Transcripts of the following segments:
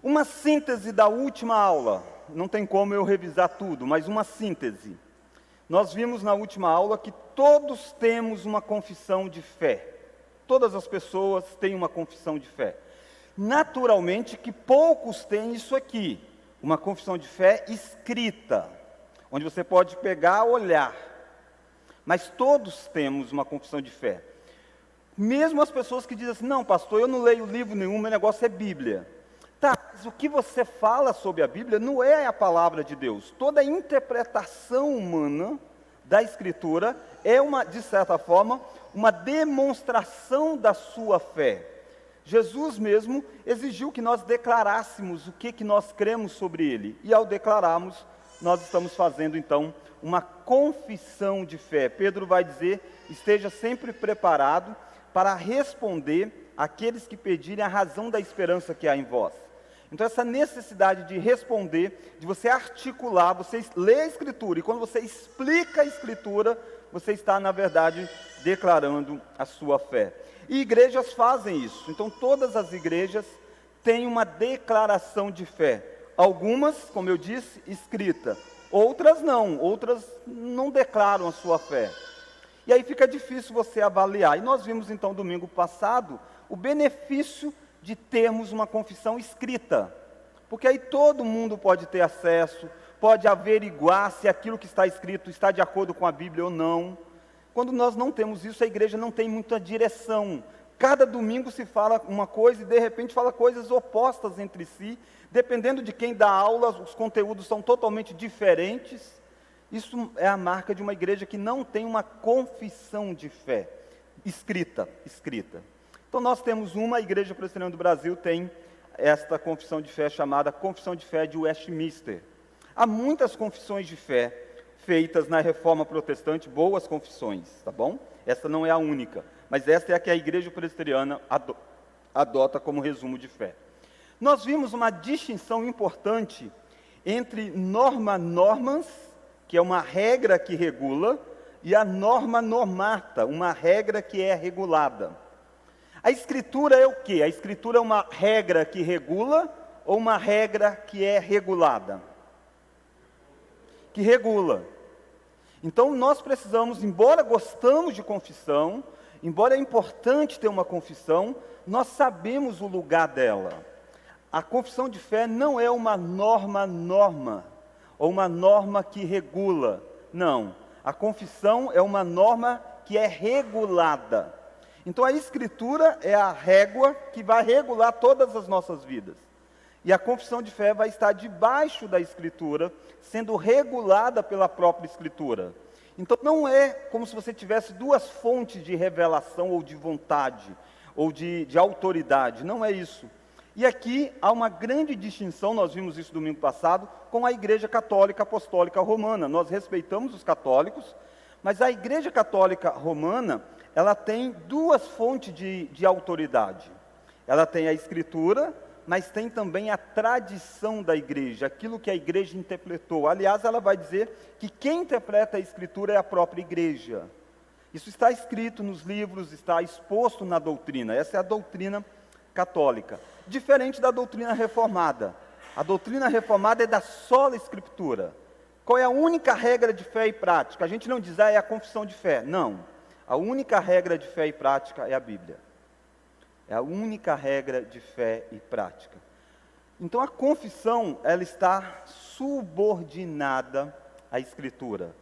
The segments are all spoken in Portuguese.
Uma síntese da última aula, não tem como eu revisar tudo, mas uma síntese. Nós vimos na última aula que todos temos uma confissão de fé. Todas as pessoas têm uma confissão de fé. Naturalmente que poucos têm isso aqui, uma confissão de fé escrita, onde você pode pegar, olhar. Mas todos temos uma confissão de fé. Mesmo as pessoas que dizem assim, não pastor, eu não leio livro nenhum, meu negócio é Bíblia. Tá, mas o que você fala sobre a Bíblia não é a palavra de Deus. Toda a interpretação humana da Escritura é de certa forma, uma demonstração da sua fé. Jesus mesmo exigiu que nós declarássemos o que nós cremos sobre Ele. E ao declararmos, nós estamos fazendo então uma confissão de fé. Pedro vai dizer, esteja sempre preparado para responder àqueles que pedirem a razão da esperança que há em vós. Então essa necessidade de responder, de você articular, você lê a Escritura, e quando você explica a Escritura, você está na verdade declarando a sua fé. E igrejas fazem isso, então todas as igrejas têm uma declaração de fé. Algumas, como eu disse, escrita, outras não declaram a sua fé. E aí fica difícil você avaliar. E nós vimos então domingo passado o benefício de termos uma confissão escrita, porque aí todo mundo pode ter acesso, pode averiguar se aquilo que está escrito está de acordo com a Bíblia ou não. Quando nós não temos isso, a igreja não tem muita direção. Cada domingo se fala uma coisa e de repente fala coisas opostas entre si, dependendo de quem dá aula, os conteúdos são totalmente diferentes. Isso é a marca de uma igreja que não tem uma confissão de fé escrita. Então nós temos a Igreja Presbiteriana do Brasil tem esta confissão de fé chamada Confissão de Fé de Westminster. Há muitas confissões de fé feitas na Reforma Protestante, boas confissões, tá bom? Essa não é a única, mas esta é a que a Igreja Presbiteriana adota como resumo de fé. Nós vimos uma distinção importante entre norma normans, que é uma regra que regula, e a norma normata, uma regra que é regulada. A Escritura é o quê? A Escritura é uma regra que regula ou uma regra que é regulada? Que regula. Então nós precisamos, embora gostamos de confissão, embora é importante ter uma confissão, nós sabemos o lugar dela. A confissão de fé não é uma norma, ou uma norma que regula. Não. A confissão é uma norma que é regulada. Então a Escritura é a régua que vai regular todas as nossas vidas. E a confissão de fé vai estar debaixo da Escritura, sendo regulada pela própria Escritura. Então não é como se você tivesse duas fontes de revelação ou de vontade, ou de autoridade, não é isso. E aqui há uma grande distinção, nós vimos isso domingo passado, com a Igreja Católica Apostólica Romana. Nós respeitamos os católicos, mas a Igreja Católica Romana, ela tem duas fontes de autoridade. Ela tem a Escritura, mas tem também a tradição da igreja, aquilo que a igreja interpretou. Aliás, ela vai dizer que quem interpreta a Escritura é a própria igreja. Isso está escrito nos livros, está exposto na doutrina. Essa é a doutrina católica. Diferente da doutrina reformada. A doutrina reformada é da sola Escritura. Qual é a única regra de fé e prática? A gente não diz, é a confissão de fé. Não. A única regra de fé e prática é a Bíblia. É a única regra de fé e prática. Então a confissão, ela está subordinada à Escritura.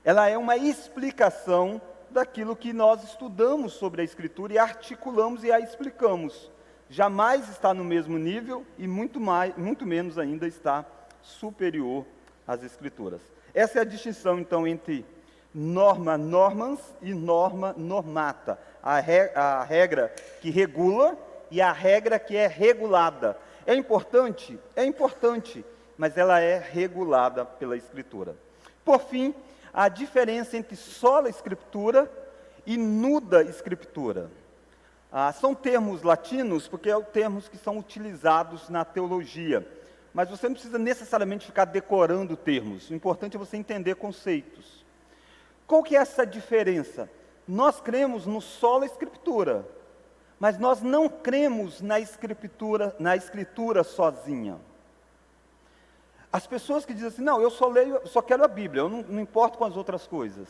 Ela é uma explicação daquilo que nós estudamos sobre a Escritura e articulamos e a explicamos. Jamais está no mesmo nível e muito menos ainda está superior às Escrituras. Essa é a distinção então entre norma normans e norma normata. A regra que regula e a regra que é regulada. É importante? É importante, mas ela é regulada pela Escritura. Por fim, a diferença entre sola Escritura e nuda Escritura. São termos latinos, porque são termos que são utilizados na teologia. Mas você não precisa necessariamente ficar decorando termos. O importante é você entender conceitos. Qual que é essa diferença? Nós cremos no sola Escritura, Mas nós não cremos na escritura sozinha. As pessoas que dizem assim, não, eu só quero a Bíblia, eu não importo com as outras coisas.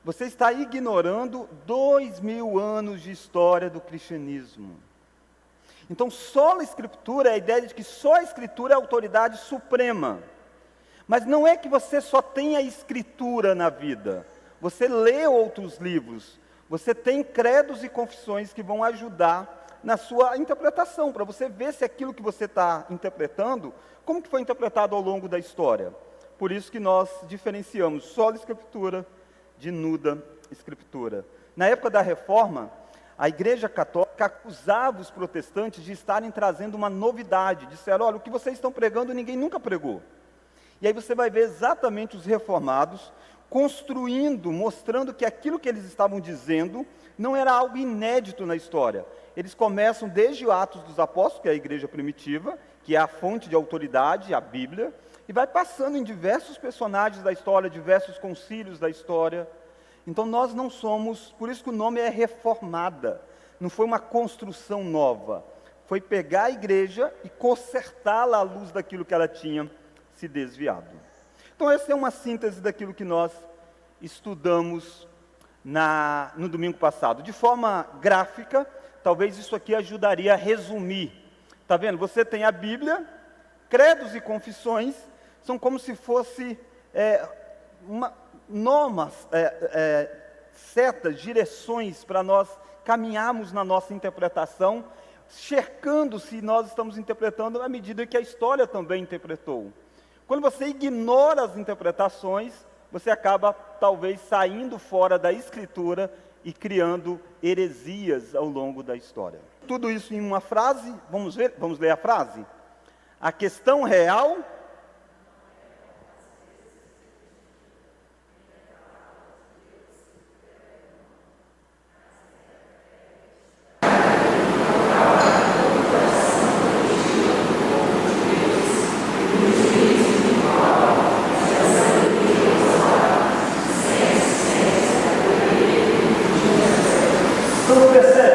Você está ignorando 2000 anos de história do cristianismo. Então, só a Escritura é a ideia de que só a Escritura é a autoridade suprema. Mas não é que você só tem a Escritura na vida. Você lê outros livros. Você tem credos e confissões que vão ajudar na sua interpretação, para você ver se aquilo que você está interpretando, como que foi interpretado ao longo da história. Por isso que nós diferenciamos sola Escritura de nuda Escritura. Na época da Reforma, a Igreja Católica acusava os protestantes de estarem trazendo uma novidade. Disseram, olha, o que vocês estão pregando ninguém nunca pregou. E aí você vai ver exatamente os reformados construindo, mostrando que aquilo que eles estavam dizendo não era algo inédito na história. Eles começam desde o Atos dos Apóstolos, que é a igreja primitiva, que é a fonte de autoridade, a Bíblia, e vai passando em diversos personagens da história, diversos concílios da história. Então nós não somos, por isso que o nome é reformada, não foi uma construção nova, foi pegar a igreja e consertá-la à luz daquilo que ela tinha se desviado. Então essa é uma síntese daquilo que nós estudamos no domingo passado. De forma gráfica, talvez isso aqui ajudaria a resumir. Está vendo? Você tem a Bíblia, credos e confissões, são como se fosse normas, setas, direções para nós caminharmos na nossa interpretação, cercando se nós estamos interpretando à medida que a história também interpretou. Quando você ignora as interpretações, você acaba talvez saindo fora da Escritura e criando heresias ao longo da história. Tudo isso em uma frase, vamos ler a frase? A questão real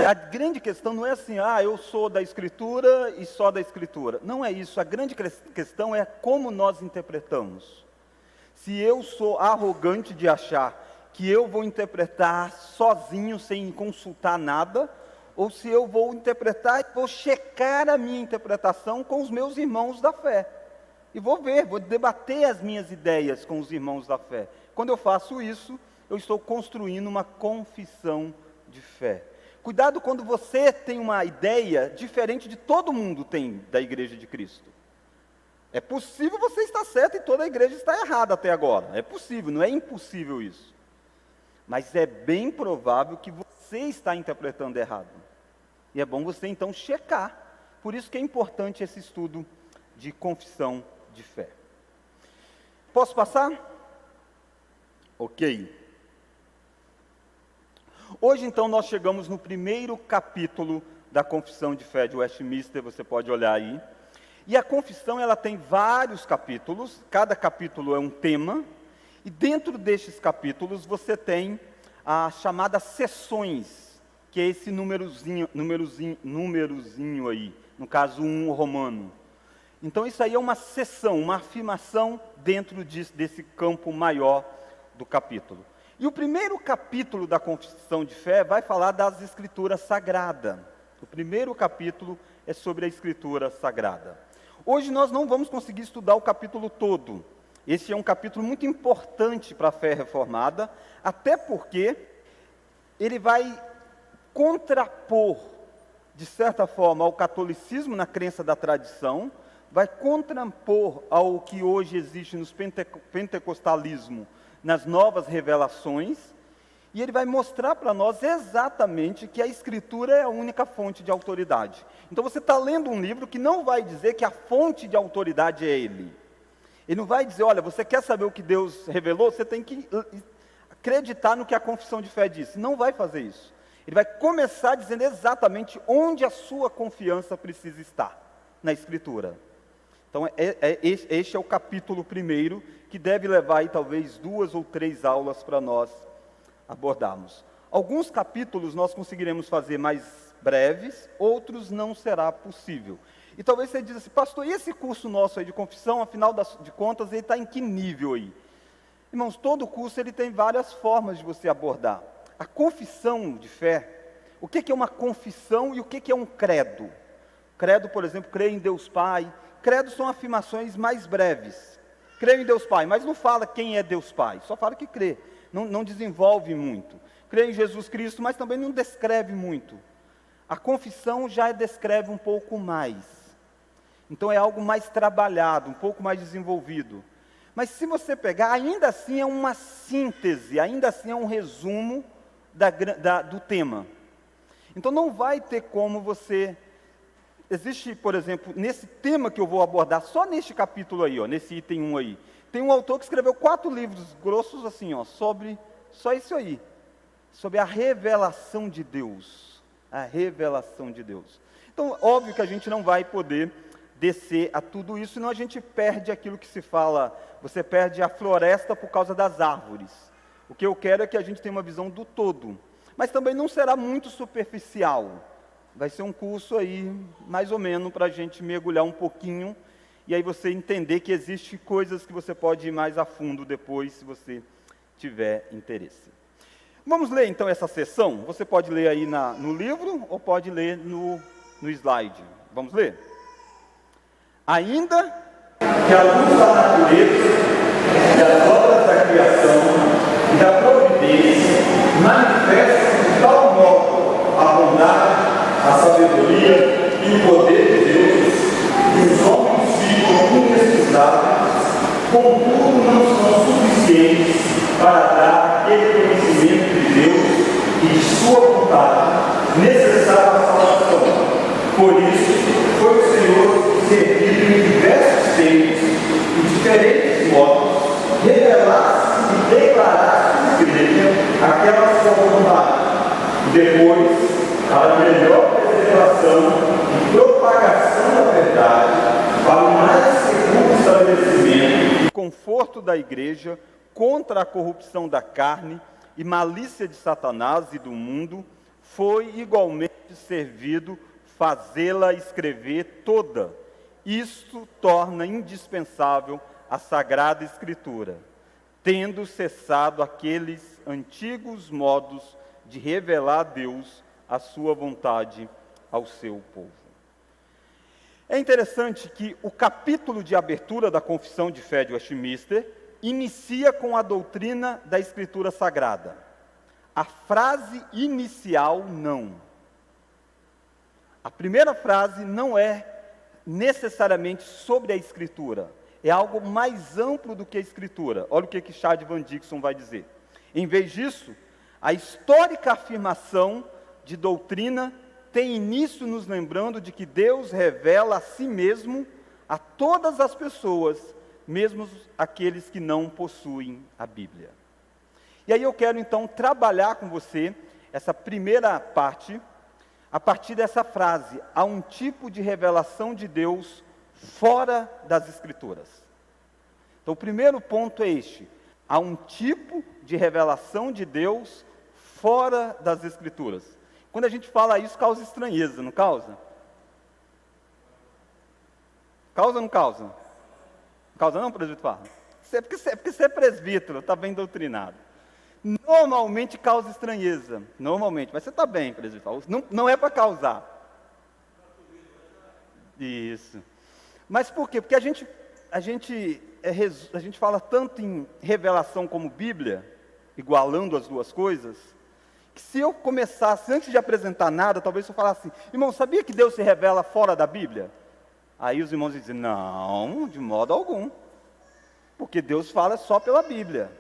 a grande questão não é assim, eu sou da Escritura e só da Escritura. Não é isso, a grande questão é como nós interpretamos. Se eu sou arrogante de achar que eu vou interpretar sozinho, sem consultar nada, ou se eu vou interpretar e vou checar a minha interpretação com os meus irmãos da fé. E vou debater as minhas ideias com os irmãos da fé. Quando eu faço isso, eu estou construindo uma confissão de fé. Cuidado quando você tem uma ideia diferente de todo mundo tem da Igreja de Cristo. É possível você estar certo e toda a igreja está errada até agora. É possível, não é impossível isso. Mas é bem provável que você está interpretando errado. E é bom você então checar. Por isso que é importante esse estudo de confissão de fé. Posso passar? Ok. Hoje, então, nós chegamos no primeiro capítulo da Confissão de Fé de Westminster, você pode olhar aí. E a confissão, ela tem vários capítulos, cada capítulo é um tema, e dentro destes capítulos você tem as chamadas seções, que é esse númerozinho aí, no caso 1 romano. Então isso aí é uma seção, uma afirmação dentro desse campo maior do capítulo. E o primeiro capítulo da Confissão de Fé vai falar das Escrituras Sagradas. O primeiro capítulo é sobre a Escritura Sagrada. Hoje nós não vamos conseguir estudar o capítulo todo. Esse é um capítulo muito importante para a fé reformada, até porque ele vai contrapor, de certa forma, ao catolicismo na crença da tradição, vai contrapor ao que hoje existe no pentecostalismo, nas novas revelações, e ele vai mostrar para nós exatamente que a Escritura é a única fonte de autoridade. Então você está lendo um livro que não vai dizer que a fonte de autoridade é ele. Ele não vai dizer, olha, você quer saber o que Deus revelou? Você tem que acreditar no que a confissão de fé diz. Não vai fazer isso. Ele vai começar dizendo exatamente onde a sua confiança precisa estar, na Escritura. Então, este é o capítulo primeiro, que deve levar aí talvez 2 ou 3 aulas para nós abordarmos. Alguns capítulos nós conseguiremos fazer mais breves, outros não será possível. E talvez você diga assim, pastor, e esse curso nosso aí de confissão, afinal de contas, ele está em que nível aí? Irmãos, todo curso ele tem várias formas de você abordar. A confissão de fé, o que é uma confissão e o que é um credo? Credo, por exemplo, creio em Deus Pai. Credo são afirmações mais breves. Creio em Deus Pai, mas não fala quem é Deus Pai, só fala que crê, não desenvolve muito. Creio em Jesus Cristo, mas também não descreve muito. A confissão já descreve um pouco mais. Então é algo mais trabalhado, um pouco mais desenvolvido. Mas se você pegar, ainda assim é uma síntese, ainda assim é um resumo do tema. Então não vai ter como você... Existe, por exemplo, nesse tema que eu vou abordar, só neste capítulo aí, nesse item 1 aí, tem um autor que escreveu 4 livros grossos assim, sobre só isso aí, sobre a revelação de Deus. A revelação de Deus. Então, óbvio que a gente não vai poder descer a tudo isso, senão a gente perde aquilo que se fala, você perde a floresta por causa das árvores. O que eu quero é que a gente tenha uma visão do todo, mas também não será muito superficial. Vai ser um curso aí, mais ou menos, para a gente mergulhar um pouquinho, e aí você entender que existem coisas que você pode ir mais a fundo depois, se você tiver interesse. Vamos ler então essa sessão? Você pode ler aí no livro, ou pode ler no slide. Vamos ler? Ainda que a luz da natureza, e as obras da criação, e da providência, manifestam de tal modo a bondade, a sabedoria e o poder de Deus, que os homens ficam inexcusáveis, contudo não são suficientes para dar aquele conhecimento de Deus e de sua vontade necessário à salvação. Por isso, foi o Senhor servido em diversos tempos e diferentes modos, revelar-se e declarar-se à igreja aquela sua vontade. Depois, para melhor preservação e propagação da verdade, para o mais seguro estabelecimento e conforto da igreja contra a corrupção da carne e malícia de Satanás e do mundo, foi igualmente servido fazê-la escrever toda. Isto torna indispensável a Sagrada Escritura, tendo cessado aqueles antigos modos de revelar a Deus a sua vontade ao seu povo. É interessante que o capítulo de abertura da Confissão de Fé de Westminster inicia com a doutrina da Escritura Sagrada. A frase inicial, não. A primeira frase não é necessariamente sobre a Escritura, é algo mais amplo do que a Escritura. Olha o que Chad Van Dixon vai dizer. Em vez disso, a histórica afirmação de doutrina tem início nos lembrando de que Deus revela a si mesmo a todas as pessoas, mesmo aqueles que não possuem a Bíblia. E aí eu quero então trabalhar com você essa primeira parte, a partir dessa frase: há um tipo de revelação de Deus fora das Escrituras. Então o primeiro ponto é este: há um tipo de revelação de Deus fora das Escrituras. Quando a gente fala isso, causa estranheza, não causa? Causa ou não causa? Causa não, presbítero Farra? Porque você é presbítero, está bem doutrinado. Normalmente causa estranheza, normalmente, mas você está bem, presbítero Farra. Não é para causar. Isso. Mas por quê? Porque a gente fala tanto em revelação como Bíblia, igualando as duas coisas, que se eu começasse, antes de apresentar nada, talvez eu falasse assim: irmão, sabia que Deus se revela fora da Bíblia? Aí os irmãos dizem: não, de modo algum, porque Deus fala só pela Bíblia.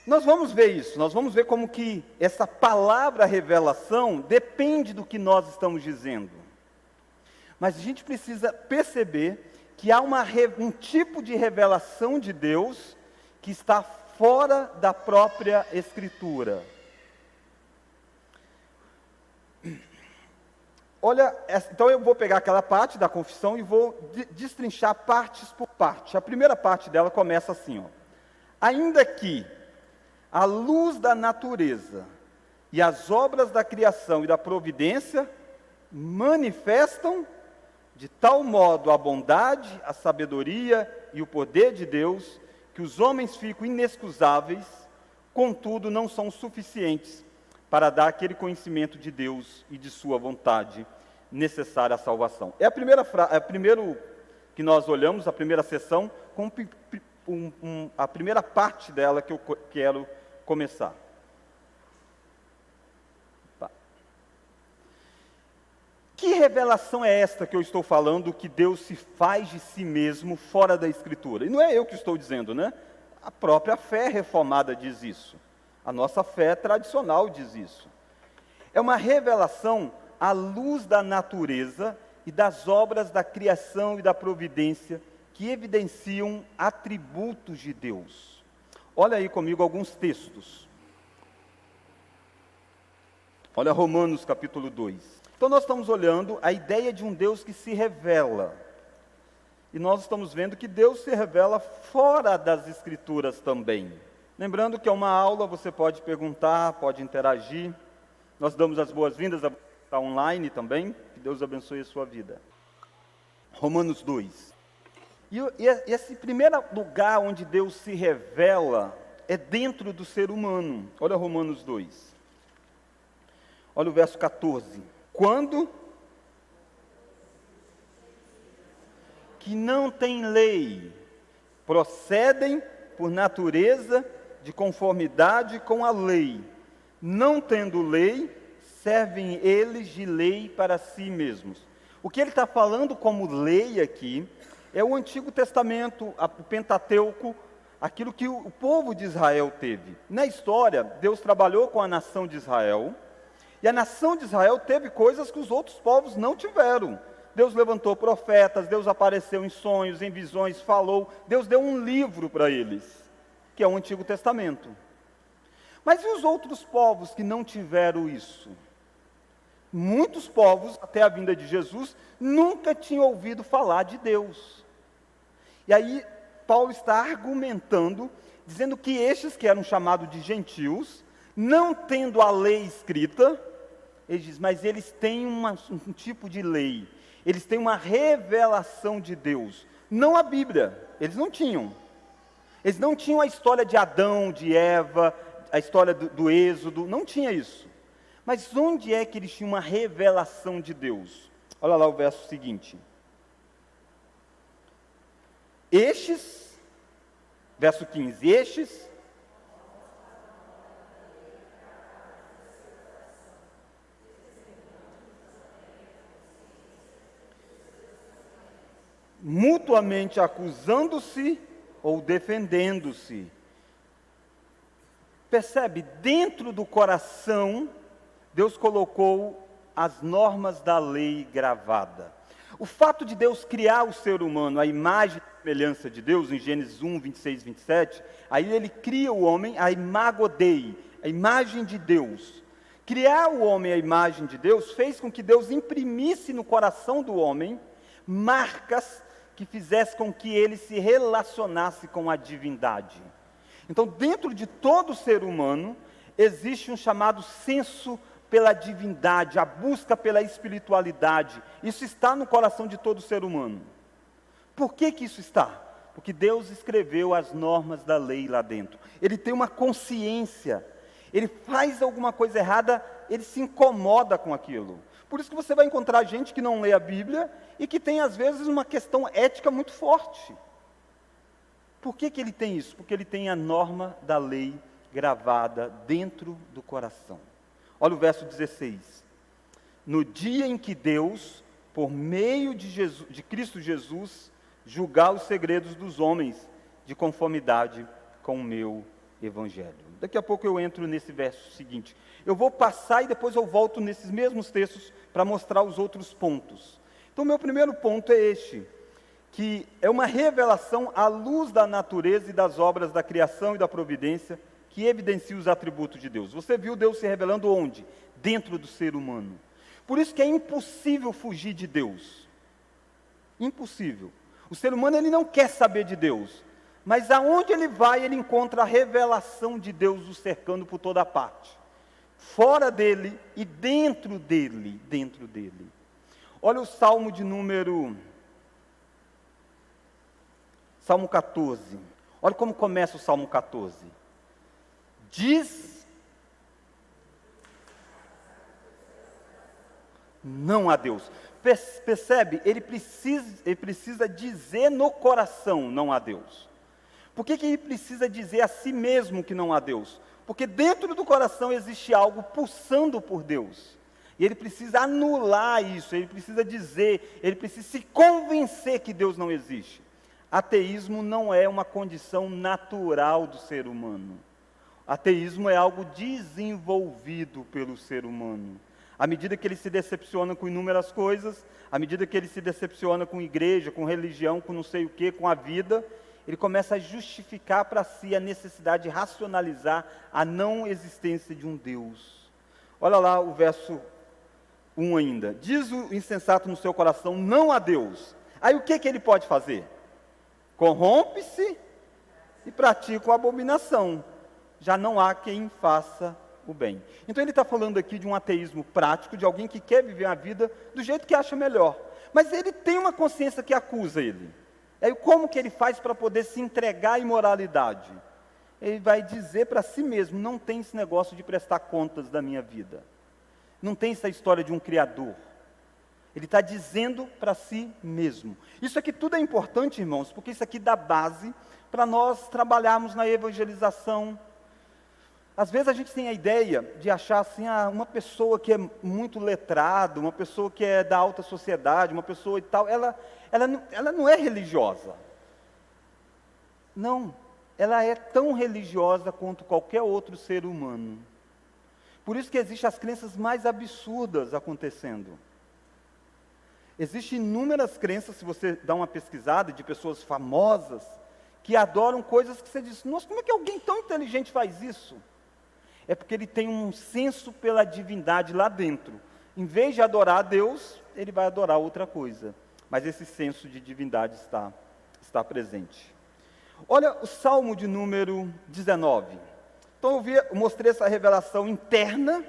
Nós vamos ver isso, nós vamos ver como que essa palavra revelação depende do que nós estamos dizendo. Mas a gente precisa perceber que há um tipo de revelação de Deus que está fora da própria Escritura. Olha, então eu vou pegar aquela parte da confissão e vou destrinchar partes por parte. A primeira parte dela começa assim, ó: ainda que a luz da natureza E as obras da criação e da providência manifestam de tal modo a bondade, a sabedoria e o poder de Deus, que os homens ficam inexcusáveis, contudo não são suficientes para dar aquele conhecimento de Deus e de sua vontade necessária à salvação. É a primeiro que nós olhamos, a primeira sessão, com a primeira parte dela que eu quero começar. Que revelação é esta que eu estou falando, que Deus se faz de si mesmo fora da Escritura? E não é eu que estou dizendo, né? A própria fé reformada diz isso. A nossa fé tradicional diz isso. É uma revelação à luz da natureza e das obras da criação e da providência que evidenciam atributos de Deus. Olha aí comigo alguns textos. Olha Romanos capítulo 2. Então nós estamos olhando a ideia de um Deus que se revela. E nós estamos vendo que Deus se revela fora das Escrituras também. Lembrando que é uma aula, você pode perguntar, pode interagir. Nós damos as boas-vindas a você que está online também. Que Deus abençoe a sua vida. Romanos 2. E esse primeiro lugar onde Deus se revela é dentro do ser humano. Olha Romanos 2. Olha o verso 14. Quando que não tem lei, procedem por natureza de conformidade com a lei. Não tendo lei, servem eles de lei para si mesmos. O que ele está falando como lei aqui é o Antigo Testamento, o Pentateuco, aquilo que o povo de Israel teve. Na história, Deus trabalhou com a nação de Israel, e a nação de Israel teve coisas que os outros povos não tiveram. Deus levantou profetas, Deus apareceu em sonhos, em visões, falou. Deus deu um livro para eles, que é o Antigo Testamento. Mas e os outros povos que não tiveram isso? Muitos povos, até a vinda de Jesus, nunca tinham ouvido falar de Deus. E aí, Paulo está argumentando, dizendo que estes que eram chamados de gentios, não tendo a lei escrita, ele diz, mas eles têm um tipo de lei, eles têm uma revelação de Deus, não a Bíblia, eles não tinham. Eles não tinham a história de Adão, de Eva, a história do Êxodo, não tinha isso. Mas onde é que eles tinham uma revelação de Deus? Olha lá o verso seguinte. Estes, verso 15, estes mutuamente acusando-se ou defendendo-se. Percebe? Dentro do coração, Deus colocou as normas da lei gravada. O fato de Deus criar o ser humano, a imagem e semelhança de Deus, em Gênesis 1, 26, 27, aí ele cria o homem, a imago Dei, a imagem de Deus. Criar o homem à imagem de Deus fez com que Deus imprimisse no coração do homem marcas que fizesse com que ele se relacionasse com a divindade. Então, dentro de todo ser humano, existe um chamado senso pela divindade, a busca pela espiritualidade. Isso está no coração de todo ser humano. Por que que isso está? Porque Deus escreveu as normas da lei lá dentro. Ele tem uma consciência. Ele faz alguma coisa errada, ele se incomoda com aquilo. Por isso que você vai encontrar gente que não lê a Bíblia e que tem, às vezes, uma questão ética muito forte. Por que que ele tem isso? Porque ele tem a norma da lei gravada dentro do coração. Olha o verso 16. No dia em que Deus, por meio de Cristo Jesus, julgar os segredos dos homens, de conformidade com o meu Evangelho. Daqui a pouco eu entro nesse verso seguinte. Eu vou passar e depois eu volto nesses mesmos textos para mostrar os outros pontos. Então, meu primeiro ponto é este, que é uma revelação à luz da natureza e das obras da criação e da providência, que evidencia os atributos de Deus. Você viu Deus se revelando onde? Dentro do ser humano. Por isso que é impossível fugir de Deus. Impossível. O ser humano, ele não quer saber de Deus, mas aonde ele vai, ele encontra a revelação de Deus o cercando por toda parte. fora dele e dentro dele, dentro dele. Olha o Salmo de número, Salmo 14. Olha como começa o Salmo 14. Diz não a Deus. Percebe? Ele precisa dizer no coração não a Deus. Por que ele precisa dizer a si mesmo que não há Deus? Porque dentro do coração existe algo pulsando por Deus. E ele precisa anular isso, ele precisa dizer, ele precisa se convencer que Deus não existe. Ateísmo não é uma condição natural do ser humano. Ateísmo é algo desenvolvido pelo ser humano. À medida que ele se decepciona com inúmeras coisas, à medida que ele se decepciona com igreja, com religião, com não sei o que, com a vida, ele começa a justificar para si a necessidade de racionalizar a não existência de um Deus. Olha lá o verso 1 ainda. Diz o insensato no seu coração, não a Deus. Aí o que ele pode fazer? Corrompe-se e pratica a abominação. Já não há quem faça o bem. Então ele está falando aqui de um ateísmo prático, de alguém que quer viver a vida do jeito que acha melhor. Mas ele tem uma consciência que acusa ele. E aí como que ele faz para poder se entregar à imoralidade? Ele vai dizer para si mesmo, não tem esse negócio de prestar contas da minha vida. Não tem essa história de um Criador. Ele está dizendo para si mesmo. Isso aqui tudo é importante, irmãos, porque isso aqui dá base para nós trabalharmos na evangelização. Às vezes a gente tem a ideia de achar assim, uma pessoa que é muito letrada, uma pessoa que é da alta sociedade, uma pessoa e tal, ela não é religiosa. Não, ela é tão religiosa quanto qualquer outro ser humano. Por isso que existem as crenças mais absurdas acontecendo. Existem inúmeras crenças, se você dá uma pesquisada, de pessoas famosas, que adoram coisas que você diz, nossa, como é que alguém tão inteligente faz isso? É porque ele tem um senso pela divindade lá dentro. Em vez de adorar a Deus, ele vai adorar outra coisa. Mas esse senso de divindade está presente. Olha o Salmo de número 19. Então eu mostrei essa revelação interna.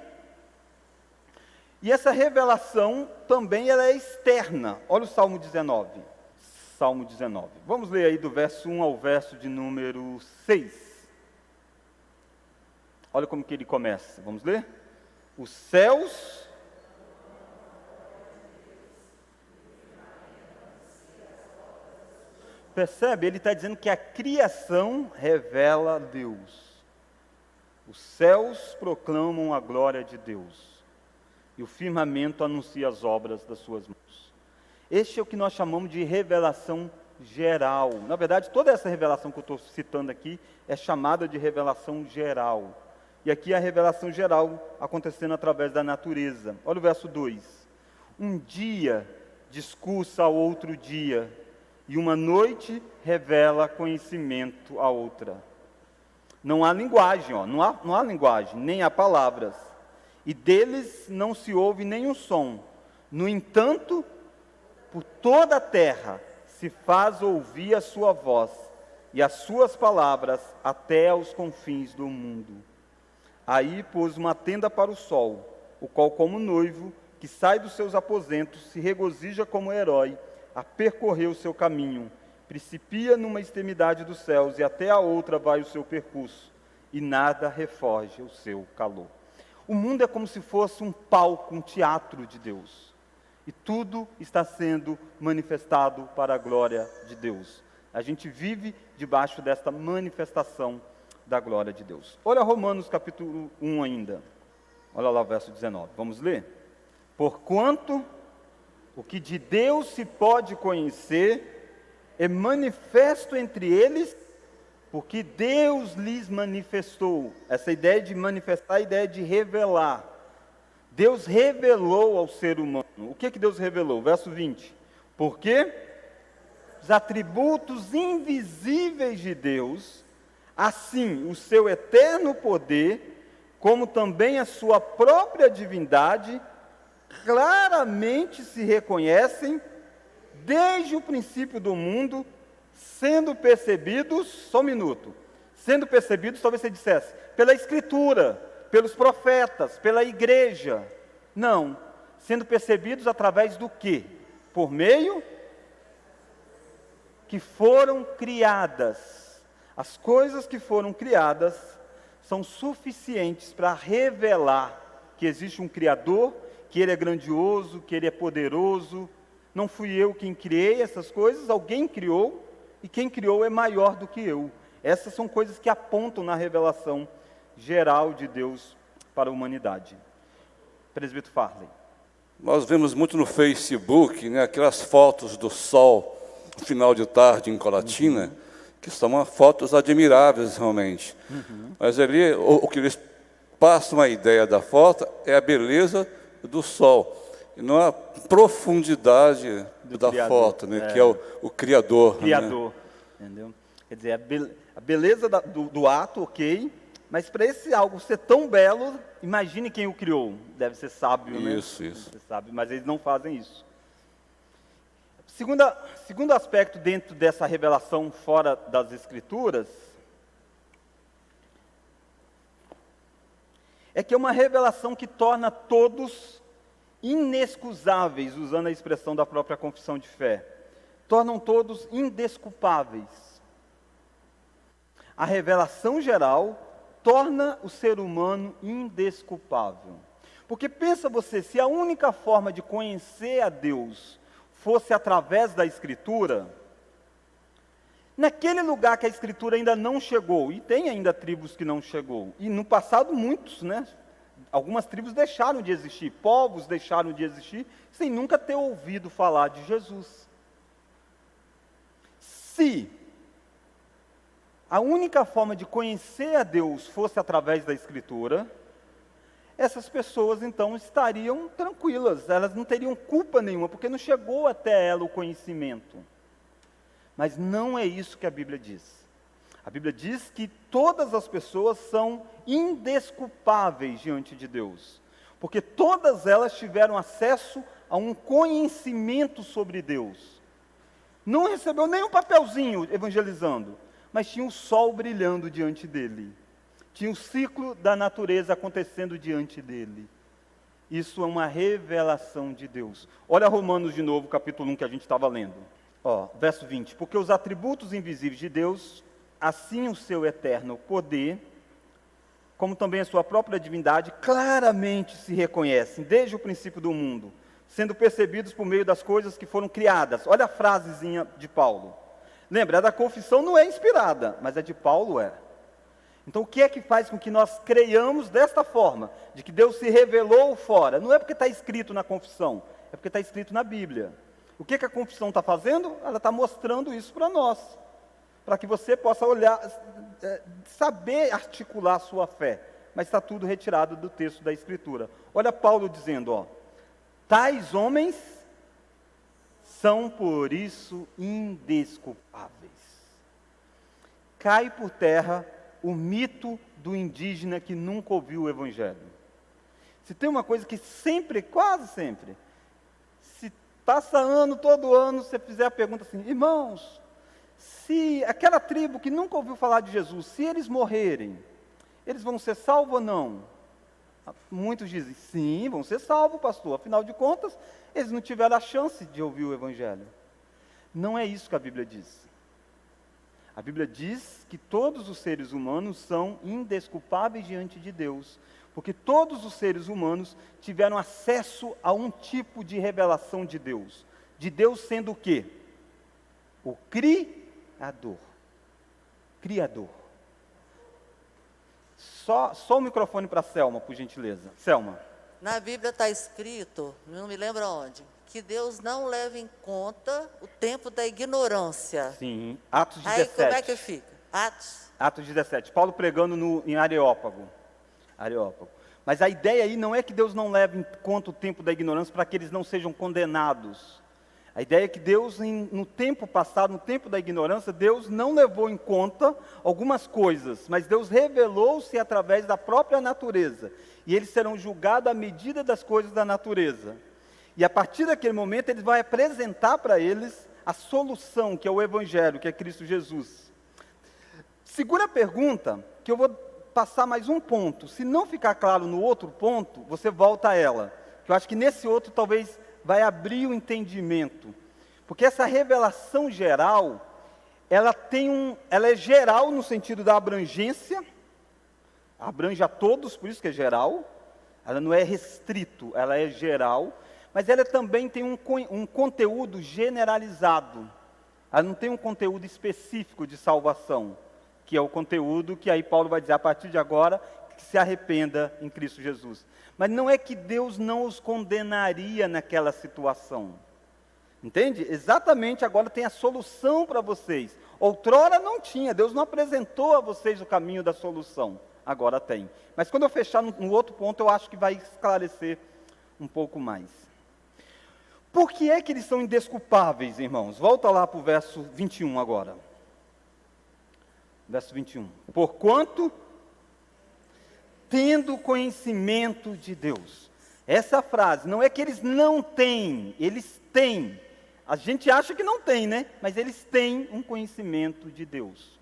E essa revelação também ela é externa. Olha o Salmo 19. Salmo 19. Vamos ler aí do verso 1 ao verso de número 6. Olha como que ele começa. Vamos ler? Os céus... Percebe? Ele está dizendo que a criação revela Deus. Os céus proclamam a glória de Deus. E o firmamento anuncia as obras das suas mãos. Este é o que nós chamamos de revelação geral. Na verdade, toda essa revelação que eu estou citando aqui é chamada de revelação geral. E aqui a revelação geral acontecendo através da natureza. Olha o verso 2. Um dia discursa ao outro dia, e uma noite revela conhecimento à outra. Não há linguagem, não há linguagem, nem há palavras. E deles não se ouve nenhum som. No entanto, por toda a terra se faz ouvir a sua voz, e as suas palavras até aos confins do mundo. Aí pôs uma tenda para o sol, o qual como noivo, que sai dos seus aposentos, se regozija como herói, a percorrer o seu caminho, principia numa extremidade dos céus, e até a outra vai o seu percurso, e nada refoge o seu calor. O mundo é como se fosse um palco, um teatro de Deus. E tudo está sendo manifestado para a glória de Deus. A gente vive debaixo desta manifestação da glória de Deus. Olha Romanos capítulo 1 ainda. Olha lá o verso 19. Vamos ler? Porquanto o que de Deus se pode conhecer é manifesto entre eles, porque Deus lhes manifestou. Essa ideia de manifestar é a ideia de revelar. Deus revelou ao ser humano. O que Deus revelou? Verso 20. Porque os atributos invisíveis de Deus, assim o seu eterno poder, como também a sua própria divindade, claramente se reconhecem desde o princípio do mundo, sendo percebidos, só um minuto, sendo percebidos, talvez você dissesse, pela Escritura, pelos profetas, pela igreja. Não, sendo percebidos através do quê? Por meio que foram criadas. As coisas que foram criadas são suficientes para revelar que existe um Criador, que Ele é grandioso, que Ele é poderoso. Não fui eu quem criei essas coisas, alguém criou, e quem criou é maior do que eu. Essas são coisas que apontam na revelação geral de Deus para a humanidade. Presbítero Farley. Nós vemos muito no Facebook, né, aquelas fotos do sol no final de tarde em Colatina, que são fotos admiráveis realmente. Mas ali, o que eles passam a ideia da foto é a beleza do sol, e não a profundidade da Criador, foto, né, que é o Criador. Criador, né? Entendeu? Quer dizer, a beleza do ato, ok, mas para esse algo ser tão belo, imagine quem o criou. Deve ser sábio, né? Isso. Deve ser sábio, mas eles não fazem isso. Segundo aspecto dentro dessa revelação fora das Escrituras, é que é uma revelação que torna todos inexcusáveis, usando a expressão da própria confissão de fé. Tornam todos indesculpáveis. A revelação geral torna o ser humano indesculpável. Porque pensa você, se a única forma de conhecer a Deus fosse através da Escritura, naquele lugar que a Escritura ainda não chegou, e tem ainda tribos que não chegou, e no passado muitos, né? Algumas tribos deixaram de existir, povos deixaram de existir, sem nunca ter ouvido falar de Jesus. Se a única forma de conhecer a Deus fosse através da Escritura, essas pessoas então estariam tranquilas, elas não teriam culpa nenhuma, porque não chegou até ela o conhecimento. Mas não é isso que a Bíblia diz. A Bíblia diz que todas as pessoas são indesculpáveis diante de Deus, porque todas elas tiveram acesso a um conhecimento sobre Deus. Não recebeu nem um papelzinho evangelizando, mas tinha o sol brilhando diante dele. Tinha o ciclo da natureza acontecendo diante dele. Isso é uma revelação de Deus. Olha Romanos de novo, capítulo 1, que a gente estava lendo. Verso 20. Porque os atributos invisíveis de Deus, assim o seu eterno poder, como também a sua própria divindade, claramente se reconhecem desde o princípio do mundo, sendo percebidos por meio das coisas que foram criadas. Olha a frasezinha de Paulo. Lembra, a da confissão não é inspirada, mas a de Paulo é. Então o que é que faz com que nós creiamos desta forma, de que Deus se revelou fora? Não é porque está escrito na confissão, é porque está escrito na Bíblia. O que a confissão está fazendo? Ela está mostrando isso para nós, para que você possa olhar, saber articular a sua fé, mas está tudo retirado do texto da Escritura. Olha Paulo dizendo, tais homens são por isso indesculpáveis. Cai por terra o mito do indígena que nunca ouviu o Evangelho. Se tem uma coisa que sempre, quase sempre, se passa ano, todo ano, você fizer a pergunta assim, irmãos, se aquela tribo que nunca ouviu falar de Jesus, se eles morrerem, eles vão ser salvos ou não? Muitos dizem, sim, vão ser salvos, pastor, afinal de contas, eles não tiveram a chance de ouvir o Evangelho. Não é isso que a Bíblia diz. A Bíblia diz que todos os seres humanos são indesculpáveis diante de Deus, porque todos os seres humanos tiveram acesso a um tipo de revelação de Deus sendo o quê? O Criador. Criador. Só o microfone para a Selma, por gentileza. Selma. Na Bíblia está escrito, não me lembro onde, que Deus não leva em conta o tempo da ignorância. Sim, Atos 17. Aí como é que fica? Atos 17. Paulo pregando em Areópago. Mas a ideia aí não é que Deus não leve em conta o tempo da ignorância para que eles não sejam condenados. A ideia é que Deus, no tempo passado, no tempo da ignorância, Deus não levou em conta algumas coisas, mas Deus revelou-se através da própria natureza. E eles serão julgados à medida das coisas da natureza. E a partir daquele momento, ele vai apresentar para eles a solução, que é o Evangelho, que é Cristo Jesus. Segura a pergunta, que eu vou passar mais um ponto. Se não ficar claro no outro ponto, você volta a ela. Eu acho que nesse outro talvez vai abrir o entendimento. Porque essa revelação geral, ela é geral no sentido da abrangência, abrange a todos, por isso que é geral. Ela não é restrito, ela é geral, mas ela também tem um conteúdo generalizado. Ela não tem um conteúdo específico de salvação, que é o conteúdo que aí Paulo vai dizer, a partir de agora, que se arrependa em Cristo Jesus. Mas não é que Deus não os condenaria naquela situação. Entende? Exatamente agora tem a solução para vocês. Outrora não tinha, Deus não apresentou a vocês o caminho da solução. Agora tem. Mas quando eu fechar no outro ponto, eu acho que vai esclarecer um pouco mais. Por que é que eles são indesculpáveis, irmãos? Volta lá para o verso 21 agora. Verso 21. Porquanto, tendo conhecimento de Deus. Essa frase, não é que eles não têm, eles têm. A gente acha que não tem, né? Mas eles têm um conhecimento de Deus.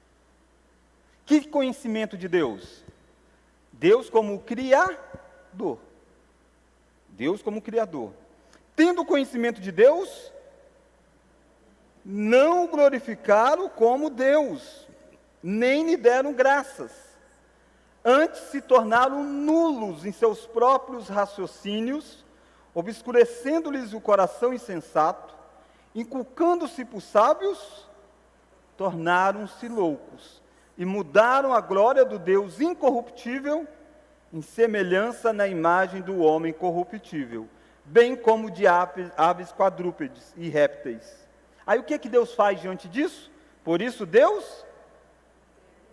Que conhecimento de Deus? Deus como Criador. Deus como Criador. Tendo conhecimento de Deus, não o glorificaram como Deus, nem lhe deram graças. Antes se tornaram nulos em seus próprios raciocínios, obscurecendo-lhes o coração insensato, inculcando-se por sábios, tornaram-se loucos, e mudaram a glória do Deus incorruptível em semelhança na imagem do homem corruptível, bem como de aves quadrúpedes e répteis. Aí o que Deus faz diante disso? Por isso Deus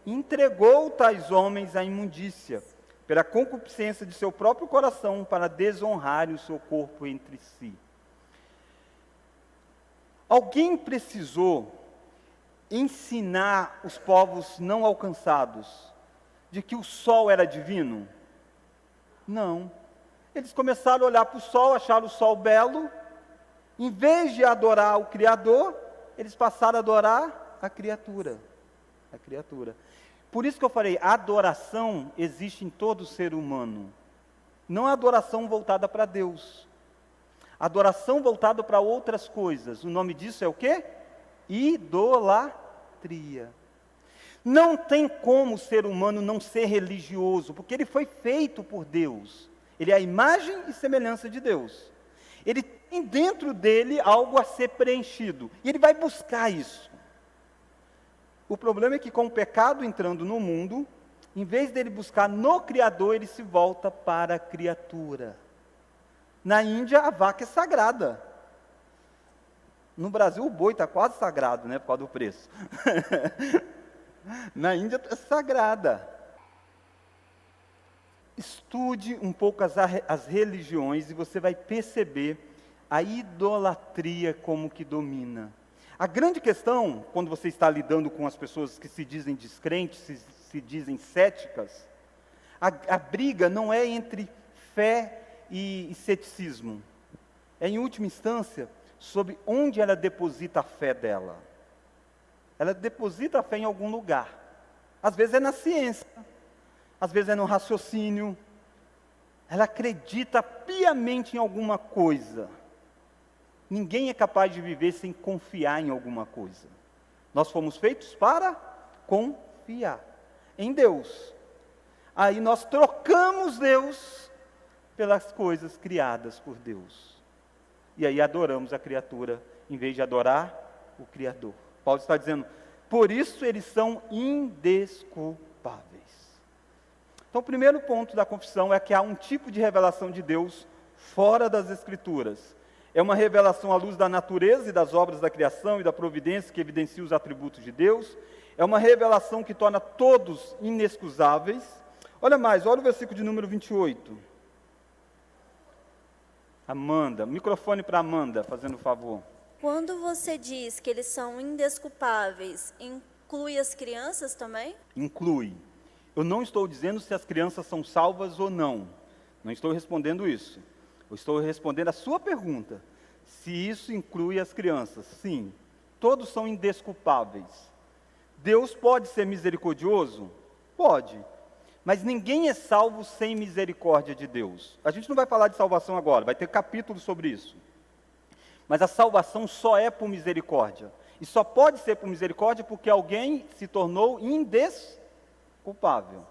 entregou tais homens à imundícia, pela concupiscência de seu próprio coração, para desonrarem o seu corpo entre si. Alguém precisou ensinar os povos não alcançados de que o sol era divino? Não. Eles começaram a olhar para o sol, acharam o sol belo. Em vez de adorar o Criador, eles passaram a adorar a criatura. A criatura. Por isso que eu falei, a adoração existe em todo ser humano. Não a adoração voltada para Deus. A adoração voltada para outras coisas. O nome disso é o quê? Idolatria. Não tem como o ser humano não ser religioso, porque ele foi feito por Deus. Ele é a imagem e semelhança de Deus. Ele tem dentro dele algo a ser preenchido. E ele vai buscar isso. O problema é que com o pecado entrando no mundo, em vez dele buscar no Criador, ele se volta para a criatura. Na Índia, a vaca é sagrada. No Brasil, o boi está quase sagrado, né, por causa do preço. Na Índia, é sagrada. Estude um pouco as religiões e você vai perceber a idolatria como que domina. A grande questão, quando você está lidando com as pessoas que se dizem descrentes, se dizem céticas, a briga não é entre fé e ceticismo. É, em última instância, sobre onde ela deposita a fé dela. Ela deposita a fé em algum lugar. Às vezes é na ciência, às vezes é no raciocínio. Ela acredita piamente em alguma coisa. Ninguém é capaz de viver sem confiar em alguma coisa. Nós fomos feitos para confiar em Deus. Aí nós trocamos Deus pelas coisas criadas por Deus. E aí adoramos a criatura, em vez de adorar o Criador. Paulo está dizendo, por isso eles são indesculpáveis. Então o primeiro ponto da confissão é que há um tipo de revelação de Deus fora das Escrituras. É uma revelação à luz da natureza e das obras da criação e da providência que evidencia os atributos de Deus. É uma revelação que torna todos inexcusáveis. Olha mais, olha o versículo de número 28. Amanda, microfone para Amanda, fazendo favor. Quando você diz que eles são indesculpáveis, inclui as crianças também? Inclui. Eu não estou dizendo se as crianças são salvas ou não. Não estou respondendo isso. Eu estou respondendo a sua pergunta. Se isso inclui as crianças. Sim, todos são indesculpáveis. Deus pode ser misericordioso? Pode. Mas ninguém é salvo sem misericórdia de Deus. A gente não vai falar de salvação agora, vai ter capítulo sobre isso. Mas a salvação só é por misericórdia. E só pode ser por misericórdia porque alguém se tornou indesculpável.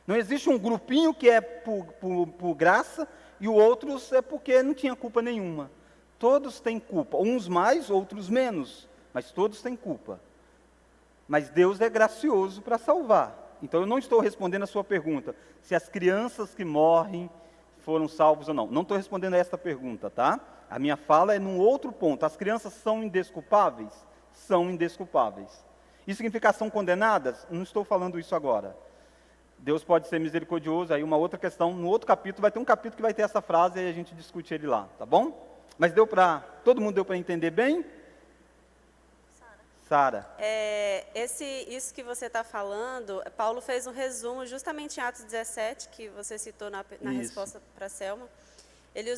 Não existe um grupinho que é por graça e o outros é porque não tinha culpa nenhuma. Todos têm culpa, uns mais, outros menos, mas todos têm culpa. Mas Deus é gracioso para salvar. Então eu não estou respondendo a sua pergunta, se as crianças que morrem foram salvos ou não. Não estou respondendo a esta pergunta, tá? A minha fala é num outro ponto. As crianças são indesculpáveis? São indesculpáveis. Isso significa são condenadas? Não estou falando isso agora. Deus pode ser misericordioso, aí uma outra questão, no outro capítulo, vai ter um capítulo que vai ter essa frase e a gente discute ele lá, tá bom? Mas todo mundo deu para entender bem? Sara. Isso que você está falando, Paulo fez um resumo justamente em Atos 17, que você citou na resposta para Selma. Ele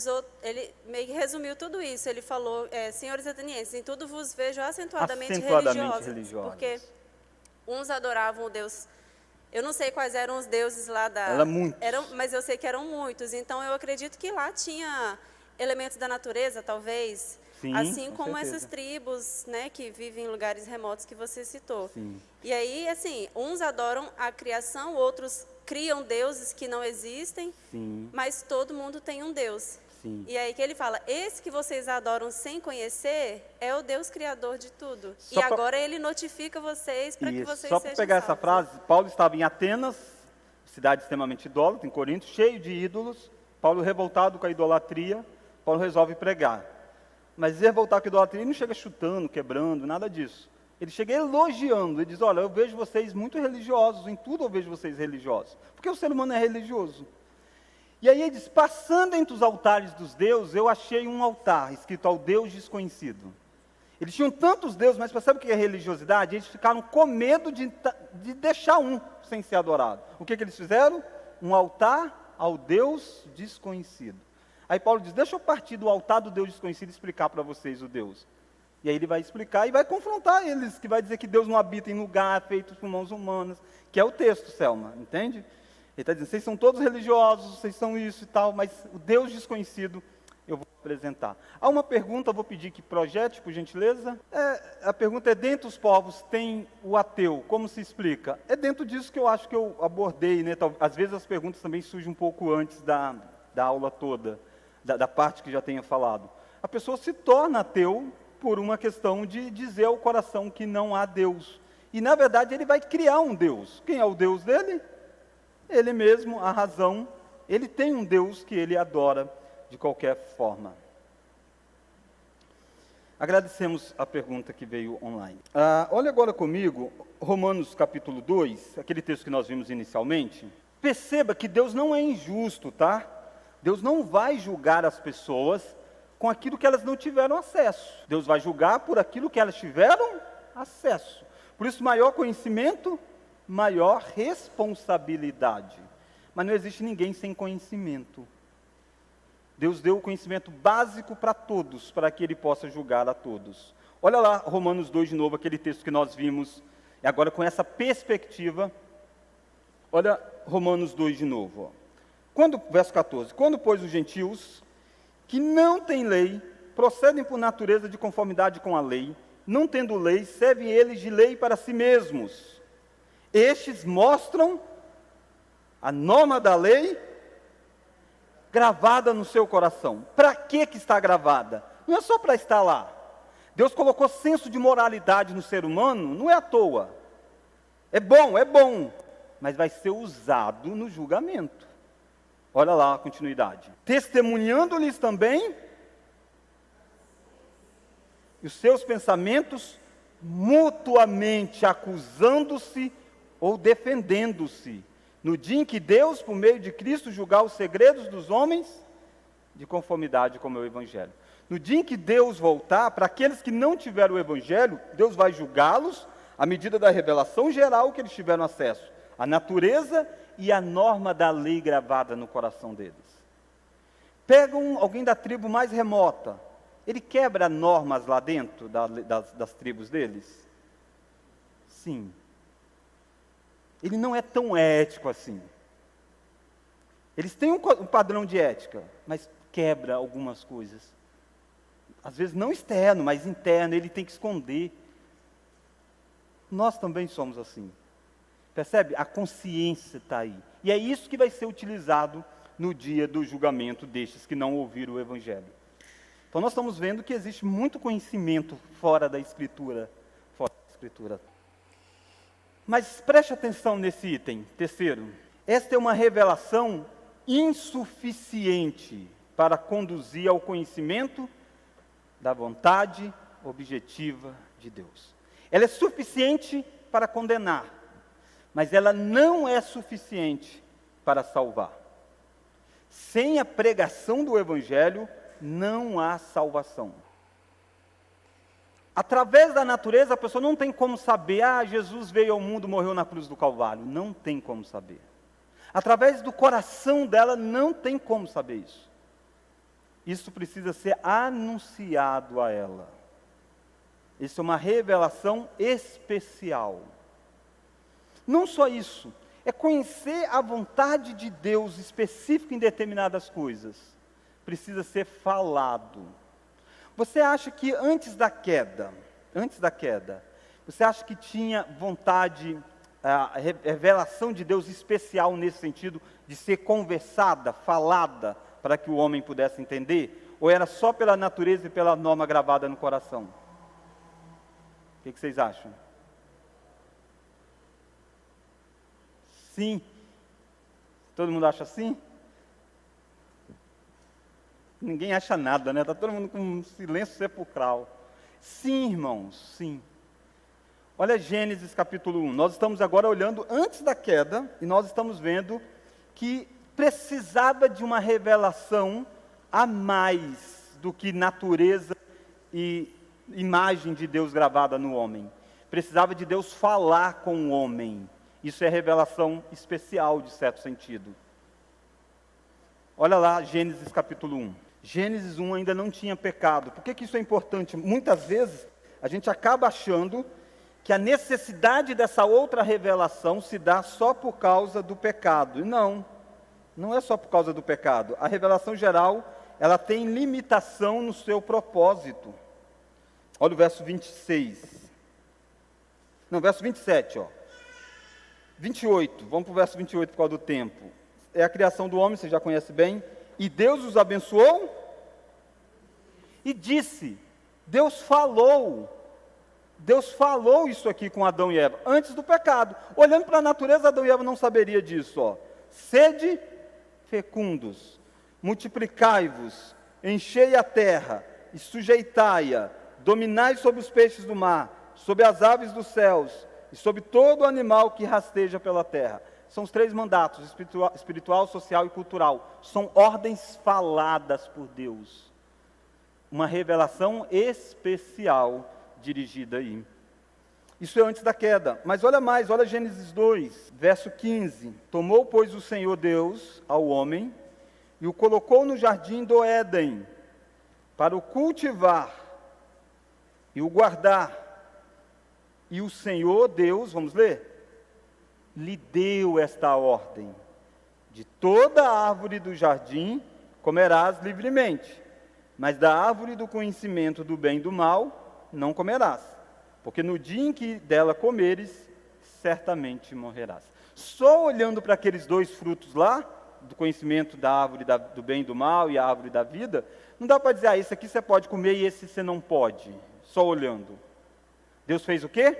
meio que resumiu tudo isso. Ele falou, senhores atenienses, em tudo vos vejo acentuadamente religiosos. Porque uns adoravam o Deus. Eu não sei quais eram os deuses lá mas eu sei que eram muitos. Então eu acredito que lá tinha elementos da natureza, talvez. Sim, assim com como certeza. essas tribos, né, que vivem em lugares remotos que você citou. Sim. E aí, assim, uns adoram a criação, outros criam deuses que não existem, Sim. mas todo mundo tem um Deus. Sim. E aí que ele fala, esse que vocês adoram sem conhecer é o Deus criador de tudo. Só E agora ele notifica vocês para que vocês Só sejam para pegar salvos. essa frase, Paulo estava em Atenas, cidade extremamente idólatra, em Corinto, cheio de ídolos. Paulo revoltado com a idolatria, Paulo resolve pregar. Mas revoltar com a idolatria, ele não chega chutando, quebrando, nada disso. Ele chega elogiando, ele diz, olha, eu vejo vocês muito religiosos, em tudo eu vejo vocês religiosos. Porque o ser humano é religioso. E aí ele diz, passando entre os altares dos deuses, eu achei um altar escrito ao Deus desconhecido. Eles tinham tantos deuses, mas percebe o que é religiosidade? Eles ficaram com medo de deixar um sem ser adorado. O que eles fizeram? Um altar ao Deus desconhecido. Aí Paulo diz, deixa eu partir do altar do Deus desconhecido e explicar para vocês o Deus. E aí ele vai explicar e vai confrontar eles, que vai dizer que Deus não habita em lugar feito por mãos humanas, que é o texto, Selma, entende? Ele está dizendo, vocês são todos religiosos, vocês são isso e tal, mas o Deus desconhecido eu vou apresentar. Há uma pergunta, vou pedir que projete, por gentileza. A pergunta é, dentre os povos tem o ateu, como se explica? É dentro disso que eu acho que eu abordei, né? Às vezes as perguntas também surgem um pouco antes da aula toda, da parte que já tenha falado. A pessoa se torna ateu por uma questão de dizer ao coração que não há Deus. E, na verdade, ele vai criar um Deus. Quem é o Deus dele? Ele mesmo, a razão. Ele tem um Deus que ele adora de qualquer forma. Agradecemos a pergunta que veio online. Olha agora comigo, Romanos capítulo 2, aquele texto que nós vimos inicialmente. Perceba que Deus não é injusto, tá? Deus não vai julgar as pessoas com aquilo que elas não tiveram acesso. Deus vai julgar por aquilo que elas tiveram acesso. Por isso, maior conhecimento, maior responsabilidade. Mas não existe ninguém sem conhecimento. Deus deu o conhecimento básico para todos, para que Ele possa julgar a todos. Olha lá, Romanos 2 de novo, aquele texto que nós vimos, e agora com essa perspectiva. Olha Romanos 2 de novo. Verso 14. Quando, pois, os gentios, que não têm lei, procedem por natureza de conformidade com a lei, não tendo lei, servem eles de lei para si mesmos. Estes mostram a norma da lei gravada no seu coração. Para que está gravada? Não é só para estar lá. Deus colocou senso de moralidade no ser humano, não é à toa. É bom, mas vai ser usado no julgamento. Olha lá a continuidade. Testemunhando-lhes também os seus pensamentos, mutuamente acusando-se ou defendendo-se, no dia em que Deus, por meio de Cristo, julgar os segredos dos homens, de conformidade com o meu Evangelho. No dia em que Deus voltar, para aqueles que não tiveram o Evangelho, Deus vai julgá-los à medida da revelação geral que eles tiveram acesso, a natureza e a norma da lei gravada no coração deles. Pega alguém da tribo mais remota, ele quebra normas lá dentro das tribos deles? Sim. Ele não é tão ético assim. Eles têm um padrão de ética, mas quebra algumas coisas. Às vezes não externo, mas interno, ele tem que esconder. Nós também somos assim. Percebe? A consciência está aí. E é isso que vai ser utilizado no dia do julgamento destes que não ouviram o Evangelho. Então nós estamos vendo que existe muito conhecimento fora da Escritura. Mas preste atenção nesse item, terceiro. Esta é uma revelação insuficiente para conduzir ao conhecimento da vontade objetiva de Deus. Ela é suficiente para condenar, mas ela não é suficiente para salvar. Sem a pregação do Evangelho, não há salvação. Através da natureza, a pessoa não tem como saber, Jesus veio ao mundo, morreu na cruz do Calvário. Não tem como saber. Através do coração dela, não tem como saber isso. Isso precisa ser anunciado a ela. Isso é uma revelação especial. Não só isso, é conhecer a vontade de Deus específica em determinadas coisas. Precisa ser falado. Você acha que antes da queda, você acha que tinha vontade, a revelação de Deus especial nesse sentido, de ser conversada, falada, para que o homem pudesse entender? Ou era só pela natureza e pela norma gravada no coração? O que vocês acham? Sim. Todo mundo acha assim? Ninguém acha nada, né? Está todo mundo com um silêncio sepulcral. Sim, irmãos, sim. Olha Gênesis capítulo 1. Nós estamos agora olhando antes da queda e nós estamos vendo que precisava de uma revelação a mais do que natureza e imagem de Deus gravada no homem. Precisava de Deus falar com o homem. Isso é revelação especial, de certo sentido. Olha lá Gênesis capítulo 1. Gênesis 1 ainda não tinha pecado. Por que isso é importante? Muitas vezes a gente acaba achando que a necessidade dessa outra revelação se dá só por causa do pecado. E não é só por causa do pecado. A revelação geral, ela tem limitação no seu propósito. Olha o verso 26. Não, verso 27, ó. 28, vamos para o verso 28 por causa do tempo. É a criação do homem, você já conhece bem. E Deus os abençoou e disse, Deus falou isso aqui com Adão e Eva, antes do pecado. Olhando para a natureza, Adão e Eva não saberia disso, ó. Sede fecundos, multiplicai-vos, enchei a terra e sujeitai-a, dominai sobre os peixes do mar, sobre as aves dos céus e sobre todo animal que rasteja pela terra. São os 3 mandatos, espiritual, social e cultural. São ordens faladas por Deus. Uma revelação especial dirigida aí. Isso é antes da queda. Mas olha mais, olha Gênesis 2, verso 15. Tomou, pois, o Senhor Deus ao homem e o colocou no jardim do Éden para o cultivar e o guardar. E o Senhor Deus, vamos ler? Lhe deu esta ordem: de toda a árvore do jardim comerás livremente, mas da árvore do conhecimento do bem e do mal não comerás, porque no dia em que dela comeres, certamente morrerás. Só olhando para aqueles 2 frutos lá, do conhecimento da árvore do bem e do mal e a árvore da vida, não dá para dizer, esse aqui você pode comer e esse você não pode, só olhando. Deus fez o quê?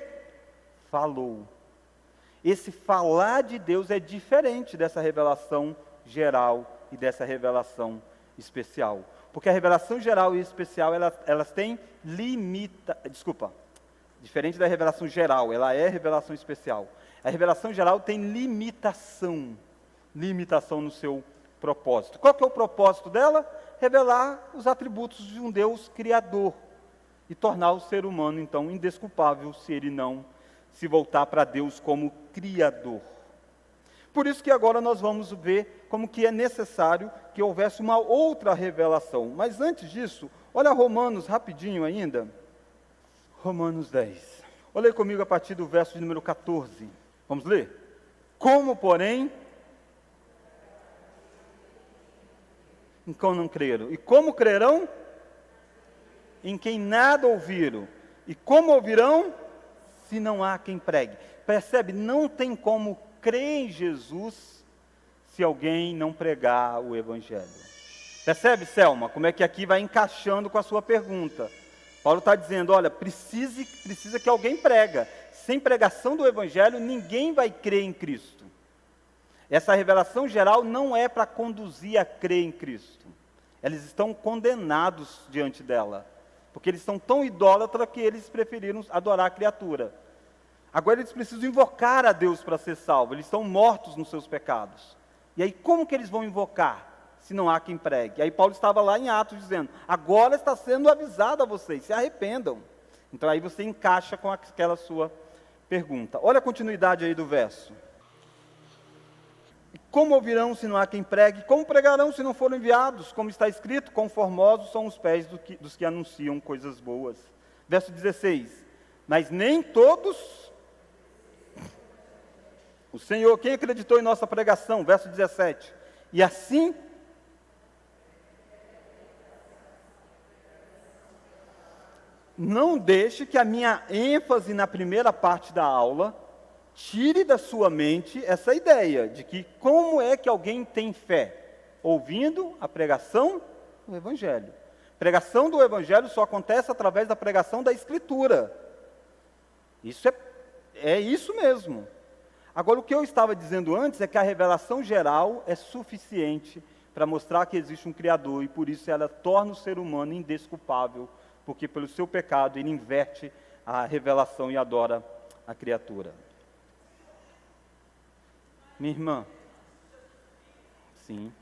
Falou. Esse falar de Deus é diferente dessa revelação geral e dessa revelação especial. Porque a revelação geral e especial, elas têm diferente da revelação geral, ela é revelação especial. A revelação geral tem limitação no seu propósito. Qual que é o propósito dela? Revelar os atributos de um Deus criador e tornar o ser humano, então, indesculpável se ele não se voltar para Deus como Criador. Por isso que agora nós vamos ver como que é necessário que houvesse uma outra revelação. Mas antes disso, olha Romanos rapidinho ainda. Romanos 10. Olha aí comigo a partir do verso de número 14. Vamos ler? Como, porém, em quem não creram. E como crerão? Em quem nada ouviram. E como ouvirão? Se não há quem pregue. Percebe? Não tem como crer em Jesus se alguém não pregar o Evangelho. Percebe, Selma, como é que aqui vai encaixando com a sua pergunta? Paulo está dizendo, olha, precisa que alguém prega. Sem pregação do Evangelho, ninguém vai crer em Cristo. Essa revelação geral não é para conduzir a crer em Cristo. Eles estão condenados diante dela, porque eles são tão idólatras que eles preferiram adorar a criatura. Agora eles precisam invocar a Deus para ser salvos, eles estão mortos nos seus pecados. E aí como que eles vão invocar, se não há quem pregue? E aí Paulo estava lá em Atos dizendo, agora está sendo avisado a vocês, se arrependam. Então aí você encaixa com aquela sua pergunta. Olha a continuidade aí do verso. Como ouvirão se não há quem pregue? Como pregarão se não forem enviados? Como está escrito, quão formosos são os pés dos que anunciam coisas boas. Verso 16. Mas nem todos... O Senhor, quem acreditou em nossa pregação? Verso 17. E assim... Não deixe que a minha ênfase na primeira parte da aula tire da sua mente essa ideia de que como é que alguém tem fé? Ouvindo a pregação do Evangelho. Pregação do Evangelho só acontece através da pregação da Escritura. Isso é isso mesmo. Agora, o que eu estava dizendo antes é que a revelação geral é suficiente para mostrar que existe um Criador e por isso ela torna o ser humano indesculpável, porque pelo seu pecado ele inverte a revelação e adora a criatura. Minha irmã. Sim.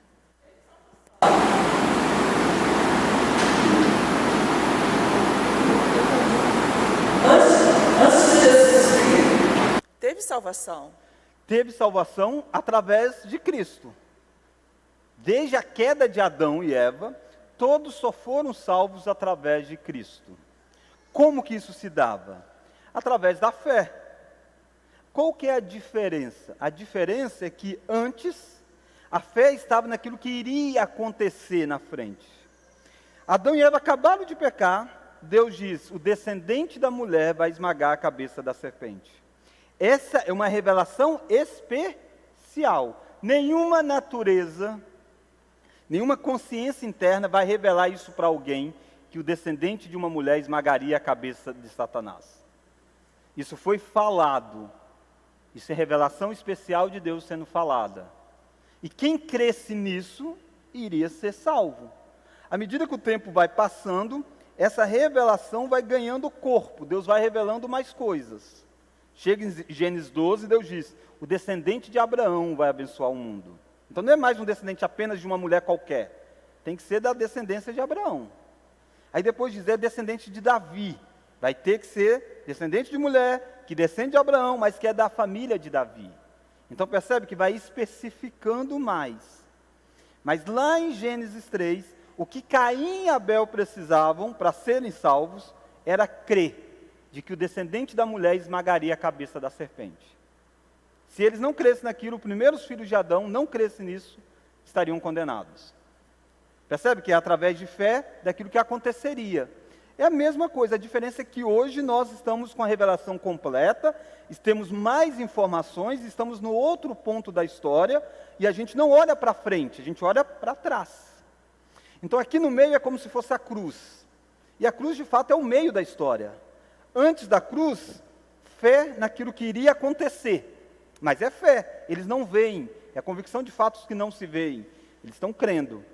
Teve salvação. Teve salvação através de Cristo. Desde a queda de Adão e Eva, todos só foram salvos através de Cristo. Como que isso se dava? Através da fé. Qual que é a diferença? A diferença é que antes, a fé estava naquilo que iria acontecer na frente. Adão e Eva acabaram de pecar, Deus diz, o descendente da mulher vai esmagar a cabeça da serpente. Essa é uma revelação especial. Nenhuma natureza, nenhuma consciência interna vai revelar isso para alguém, que o descendente de uma mulher esmagaria a cabeça de Satanás. Isso foi falado. Isso é revelação especial de Deus sendo falada. E quem cresce nisso, iria ser salvo. À medida que o tempo vai passando, essa revelação vai ganhando corpo. Deus vai revelando mais coisas. Chega em Gênesis 12, Deus diz, o descendente de Abraão vai abençoar o mundo. Então não é mais um descendente apenas de uma mulher qualquer. Tem que ser da descendência de Abraão. Aí depois diz, é descendente de Davi. Vai ter que ser descendente de mulher, que descende de Abraão, mas que é da família de Davi. Então percebe que vai especificando mais. Mas lá em Gênesis 3, o que Caim e Abel precisavam para serem salvos, era crer de que o descendente da mulher esmagaria a cabeça da serpente. Se eles não crescem naquilo, os primeiros filhos de Adão não crescem nisso, estariam condenados. Percebe que é através de fé daquilo que aconteceria. É a mesma coisa, a diferença é que hoje nós estamos com a revelação completa, temos mais informações, estamos no outro ponto da história, e a gente não olha para frente, a gente olha para trás. Então aqui no meio é como se fosse a cruz. E a cruz de fato é o meio da história. Antes da cruz, fé naquilo que iria acontecer. Mas é fé, eles não veem, é a convicção de fatos que não se veem, eles estão crendo.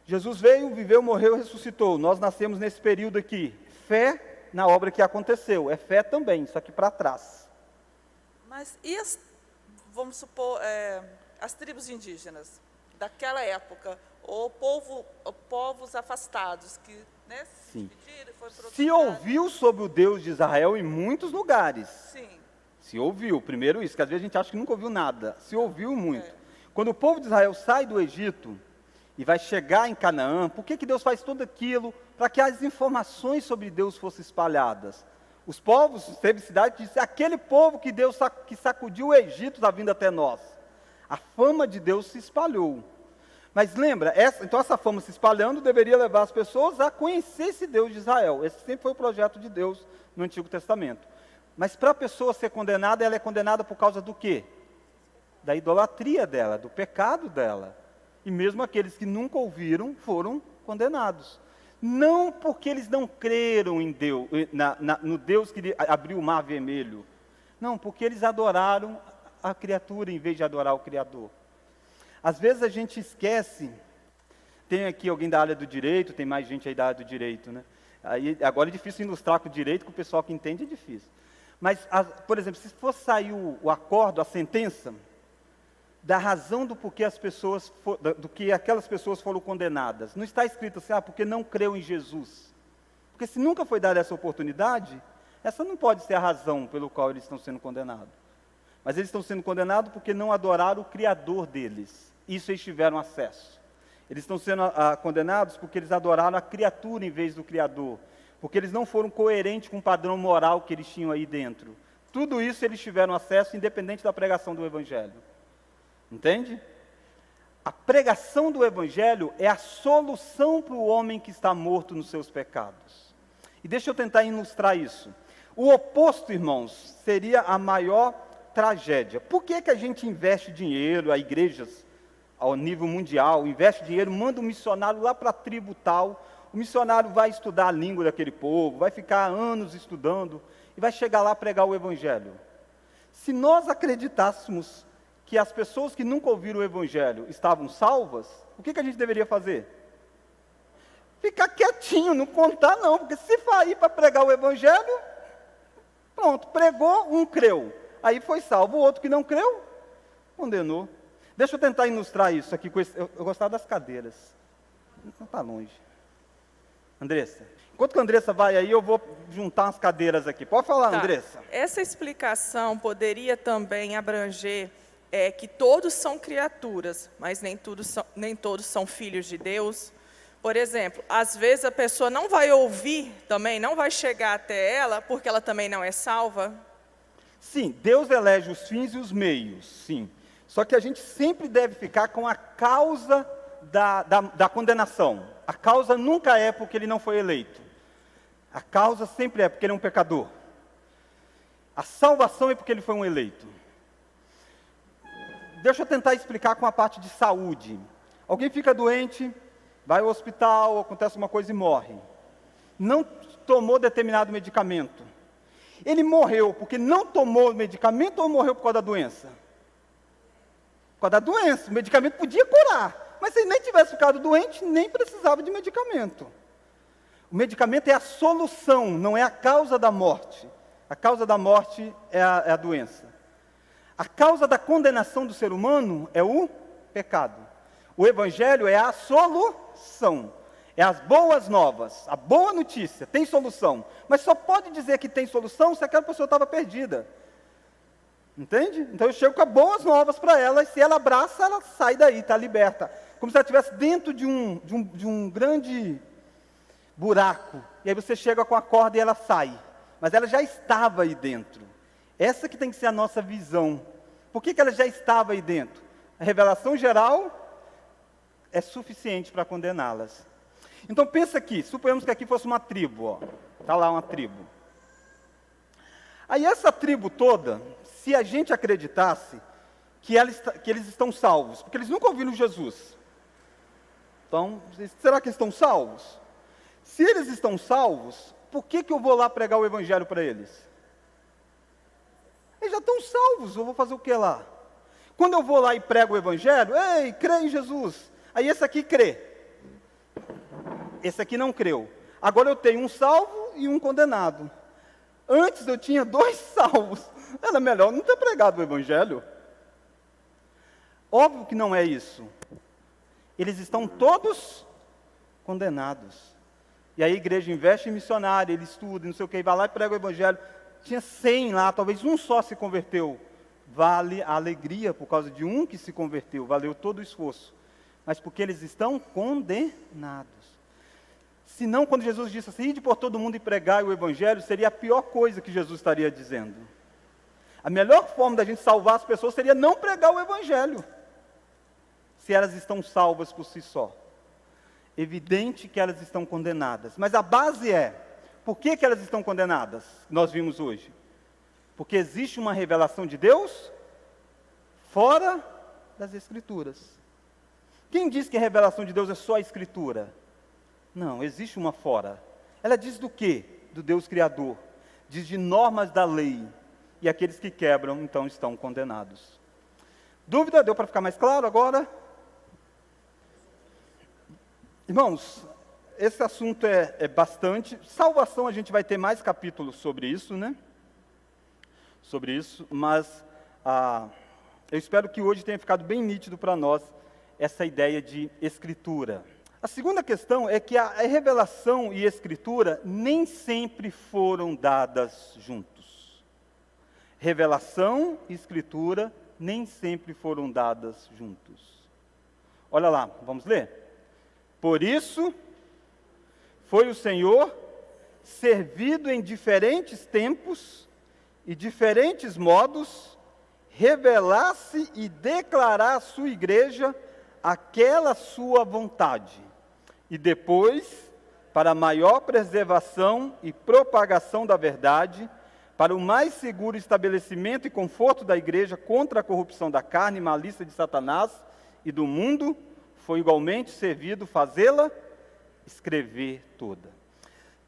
Jesus veio, viveu, morreu, ressuscitou. Nós nascemos nesse período aqui. Fé na obra que aconteceu. É fé também, só que para trás. Mas e vamos supor, as tribos indígenas daquela época, ou povos afastados que, né, Sim. se dividiram, foram para outros Se lugares? ouviu sobre o Deus de Israel em muitos lugares. Sim. Se ouviu, primeiro isso, que às vezes a gente acha que nunca ouviu nada. Se ouviu muito. Quando o povo de Israel sai do Egito e vai chegar em Canaã, por que Deus faz tudo aquilo? Para que as informações sobre Deus fossem espalhadas. Os povos, teve cidade que disse, aquele povo que Deus que sacudiu o Egito está vindo até nós. A fama de Deus se espalhou. Mas lembra, então essa fama se espalhando deveria levar as pessoas a conhecer esse Deus de Israel. Esse sempre foi o projeto de Deus no Antigo Testamento. Mas para a pessoa ser condenada, ela é condenada por causa do quê? Da idolatria dela, do pecado dela. E mesmo aqueles que nunca ouviram foram condenados. Não porque eles não creram em Deus, no Deus que abriu o mar vermelho. Não, porque eles adoraram a criatura em vez de adorar o Criador. Às vezes a gente esquece, tem aqui alguém da área do direito, tem mais gente aí da área do direito, né? Agora é difícil ilustrar com o direito, com o pessoal que entende é difícil. Mas, por exemplo, se for sair o acordo, a sentença, da razão do porquê do que aquelas pessoas foram condenadas, não está escrito assim, porque não creu em Jesus. Porque se nunca foi dada essa oportunidade, essa não pode ser a razão pelo qual eles estão sendo condenados. Mas eles estão sendo condenados porque não adoraram o Criador deles. Isso eles tiveram acesso. Eles estão sendo condenados porque eles adoraram a criatura em vez do Criador. Porque eles não foram coerentes com o padrão moral que eles tinham aí dentro. Tudo isso eles tiveram acesso, independente da pregação do Evangelho. Entende? A pregação do Evangelho é a solução para o homem que está morto nos seus pecados. E deixa eu tentar ilustrar isso. O oposto, irmãos, seria a maior tragédia. Por que que a gente investe dinheiro, a igrejas ao nível mundial, investe dinheiro, manda um missionário lá para a tribo tal, o missionário vai estudar a língua daquele povo, vai ficar anos estudando, e vai chegar lá pregar o Evangelho. Se nós acreditássemos que as pessoas que nunca ouviram o Evangelho estavam salvas, o que a gente deveria fazer? Ficar quietinho, não contar não, porque se ir para pregar o Evangelho, pronto, pregou, um creu, aí foi salvo, o outro que não creu, condenou. Deixa eu tentar ilustrar isso aqui, eu gostava das cadeiras, não está longe. Andressa, enquanto que a Andressa vai aí, eu vou juntar umas cadeiras aqui, pode falar, Andressa. Essa explicação poderia também abranger que todos são criaturas, mas nem todos são filhos de Deus. Por exemplo, às vezes a pessoa não vai ouvir também, não vai chegar até ela, porque ela também não é salva. Sim, Deus elege os fins e os meios, sim. Só que a gente sempre deve ficar com a causa da condenação. A causa nunca é porque ele não foi eleito. A causa sempre é porque ele é um pecador. A salvação é porque ele foi um eleito. Deixa eu tentar explicar com a parte de saúde. Alguém fica doente, vai ao hospital, acontece uma coisa e morre. Não tomou determinado medicamento. Ele morreu porque não tomou o medicamento ou morreu por causa da doença? Por causa da doença. O medicamento podia curar, mas se ele nem tivesse ficado doente, nem precisava de medicamento. O medicamento é a solução, não é a causa da morte. A causa da morte é a doença. A causa da condenação do ser humano é o pecado. O Evangelho é a solução. É as boas novas, a boa notícia, tem solução. Mas só pode dizer que tem solução se aquela pessoa estava perdida. Entende? Então eu chego com as boas novas para ela, e se ela abraça, ela sai daí, está liberta. Como se ela estivesse dentro de um grande buraco. E aí você chega com a corda e ela sai. Mas ela já estava aí dentro. Essa que tem que ser a nossa visão. Por que ela já estava aí dentro? A revelação geral é suficiente para condená-las. Então pensa aqui, suponhamos que aqui fosse uma tribo, está lá uma tribo. Aí essa tribo toda, se a gente acreditasse que eles estão salvos, porque eles nunca ouviram Jesus. Então, será que eles estão salvos? Se eles estão salvos, por que eu vou lá pregar o Evangelho para eles? Eles já estão salvos, eu vou fazer o que lá? Quando eu vou lá e prego o Evangelho, ei, crê em Jesus. Aí esse aqui crê. Esse aqui não creu. Agora eu tenho um salvo e um condenado. Antes eu tinha 2 salvos. Era melhor não ter pregado o Evangelho. Óbvio que não é isso. Eles estão todos condenados. E aí a igreja investe em missionário, ele estuda, não sei o que, vai lá e prega o Evangelho. Tinha 100 lá, talvez um só se converteu. Vale a alegria por causa de um que se converteu, valeu todo o esforço. Mas porque eles estão condenados. Senão, quando Jesus disse assim, ide por todo mundo e pregai o Evangelho, seria a pior coisa que Jesus estaria dizendo. A melhor forma da gente salvar as pessoas seria não pregar o Evangelho. se elas estão salvas por si só. Evidente que elas estão condenadas. Mas a base é, por que elas estão condenadas? Nós vimos hoje. Porque existe uma revelação de Deus fora das Escrituras. Quem diz que a revelação de Deus é só a Escritura? Não, existe uma fora. Ela diz do quê? Do Deus Criador. Diz de normas da lei. E aqueles que quebram, então, estão condenados. Dúvida? Deu para ficar mais claro agora? Irmãos, esse assunto é bastante. Salvação, a gente vai ter mais capítulos sobre isso, né? Sobre isso, mas eu espero que hoje tenha ficado bem nítido para nós essa ideia de Escritura. A segunda questão é que a revelação e a Escritura nem sempre foram dadas juntos. Revelação e Escritura nem sempre foram dadas juntos. Olha lá, vamos ler? Por isso, foi o Senhor servido em diferentes tempos e diferentes modos, revelar-se e declarar à sua igreja aquela sua vontade. E depois, para maior preservação e propagação da verdade, para o mais seguro estabelecimento e conforto da igreja contra a corrupção da carne e malícia de Satanás e do mundo, foi igualmente servido fazê-la escrever toda.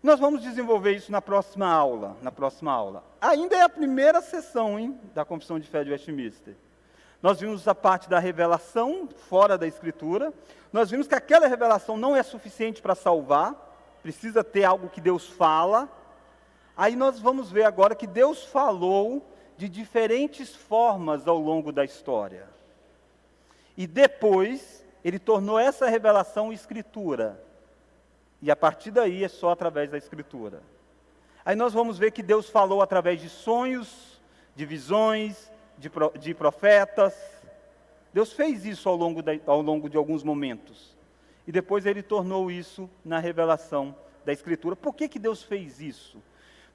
Nós vamos desenvolver isso na próxima aula. Ainda é a primeira sessão, da Confissão de Fé de Westminster. Nós vimos a parte da revelação fora da Escritura. Nós vimos que aquela revelação não é suficiente para salvar. Precisa ter algo que Deus fala. Aí nós vamos ver agora que Deus falou de diferentes formas ao longo da história. E depois, Ele tornou essa revelação Escritura. E a partir daí é só através da Escritura. Aí nós vamos ver que Deus falou através de sonhos, de visões, de profetas. Deus fez isso ao longo de alguns momentos. E depois Ele tornou isso na revelação da Escritura. Por que Deus fez isso?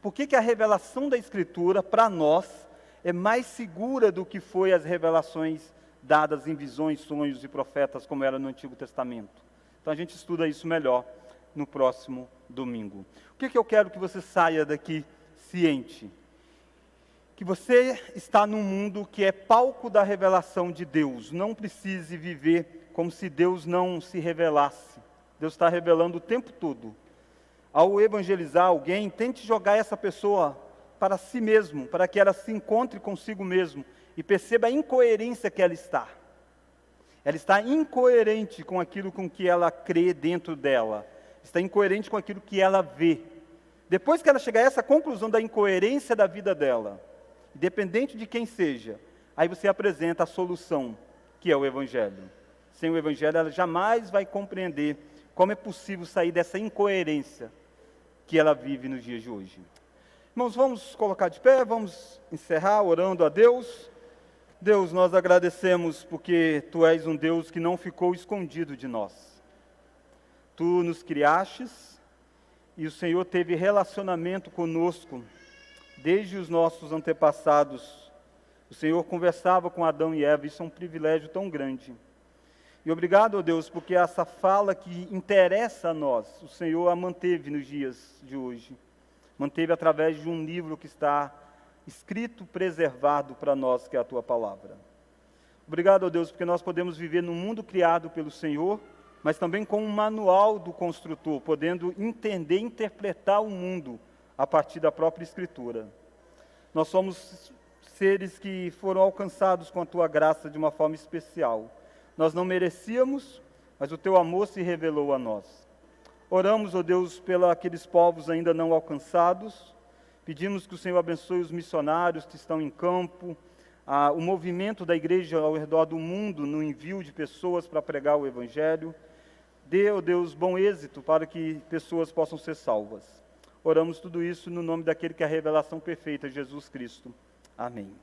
Por que a revelação da Escritura, para nós, é mais segura do que foi as revelações dadas em visões, sonhos e profetas, como era no Antigo Testamento? Então a gente estuda isso melhor no próximo domingo. O que eu quero que você saia daqui ciente? Que você está num mundo que é palco da revelação de Deus. Não precise viver como se Deus não se revelasse. Deus está revelando o tempo todo. Ao evangelizar alguém, tente jogar essa pessoa para si mesmo, para que ela se encontre consigo mesmo e perceba a incoerência que ela está. Ela está incoerente com aquilo com que ela crê dentro dela. Está incoerente com aquilo que ela vê. Depois que ela chegar a essa conclusão da incoerência da vida dela, independente de quem seja, aí você apresenta a solução, que é o Evangelho. Sem o Evangelho, ela jamais vai compreender como é possível sair dessa incoerência que ela vive nos dias de hoje. Irmãos, vamos colocar de pé, vamos encerrar orando a Deus. Deus, nós agradecemos porque Tu és um Deus que não ficou escondido de nós. Tu nos criastes e o Senhor teve relacionamento conosco desde os nossos antepassados. O Senhor conversava com Adão e Eva, isso é um privilégio tão grande. E obrigado, ó Deus, porque essa fala que interessa a nós, o Senhor a manteve nos dias de hoje. Manteve através de um livro que está escrito, preservado para nós, que é a Tua palavra. Obrigado, ó Deus, porque nós podemos viver num mundo criado pelo Senhor, mas também com um manual do construtor, podendo entender, interpretar o mundo a partir da própria Escritura. Nós somos seres que foram alcançados com a Tua graça de uma forma especial. Nós não merecíamos, mas o Teu amor se revelou a nós. Oramos, ó Deus, pelos aqueles povos ainda não alcançados. Pedimos que o Senhor abençoe os missionários que estão em campo, o movimento da igreja ao redor do mundo no envio de pessoas para pregar o Evangelho. Dê, ó Deus, bom êxito para que pessoas possam ser salvas. Oramos tudo isso no nome daquele que é a revelação perfeita, Jesus Cristo. Amém.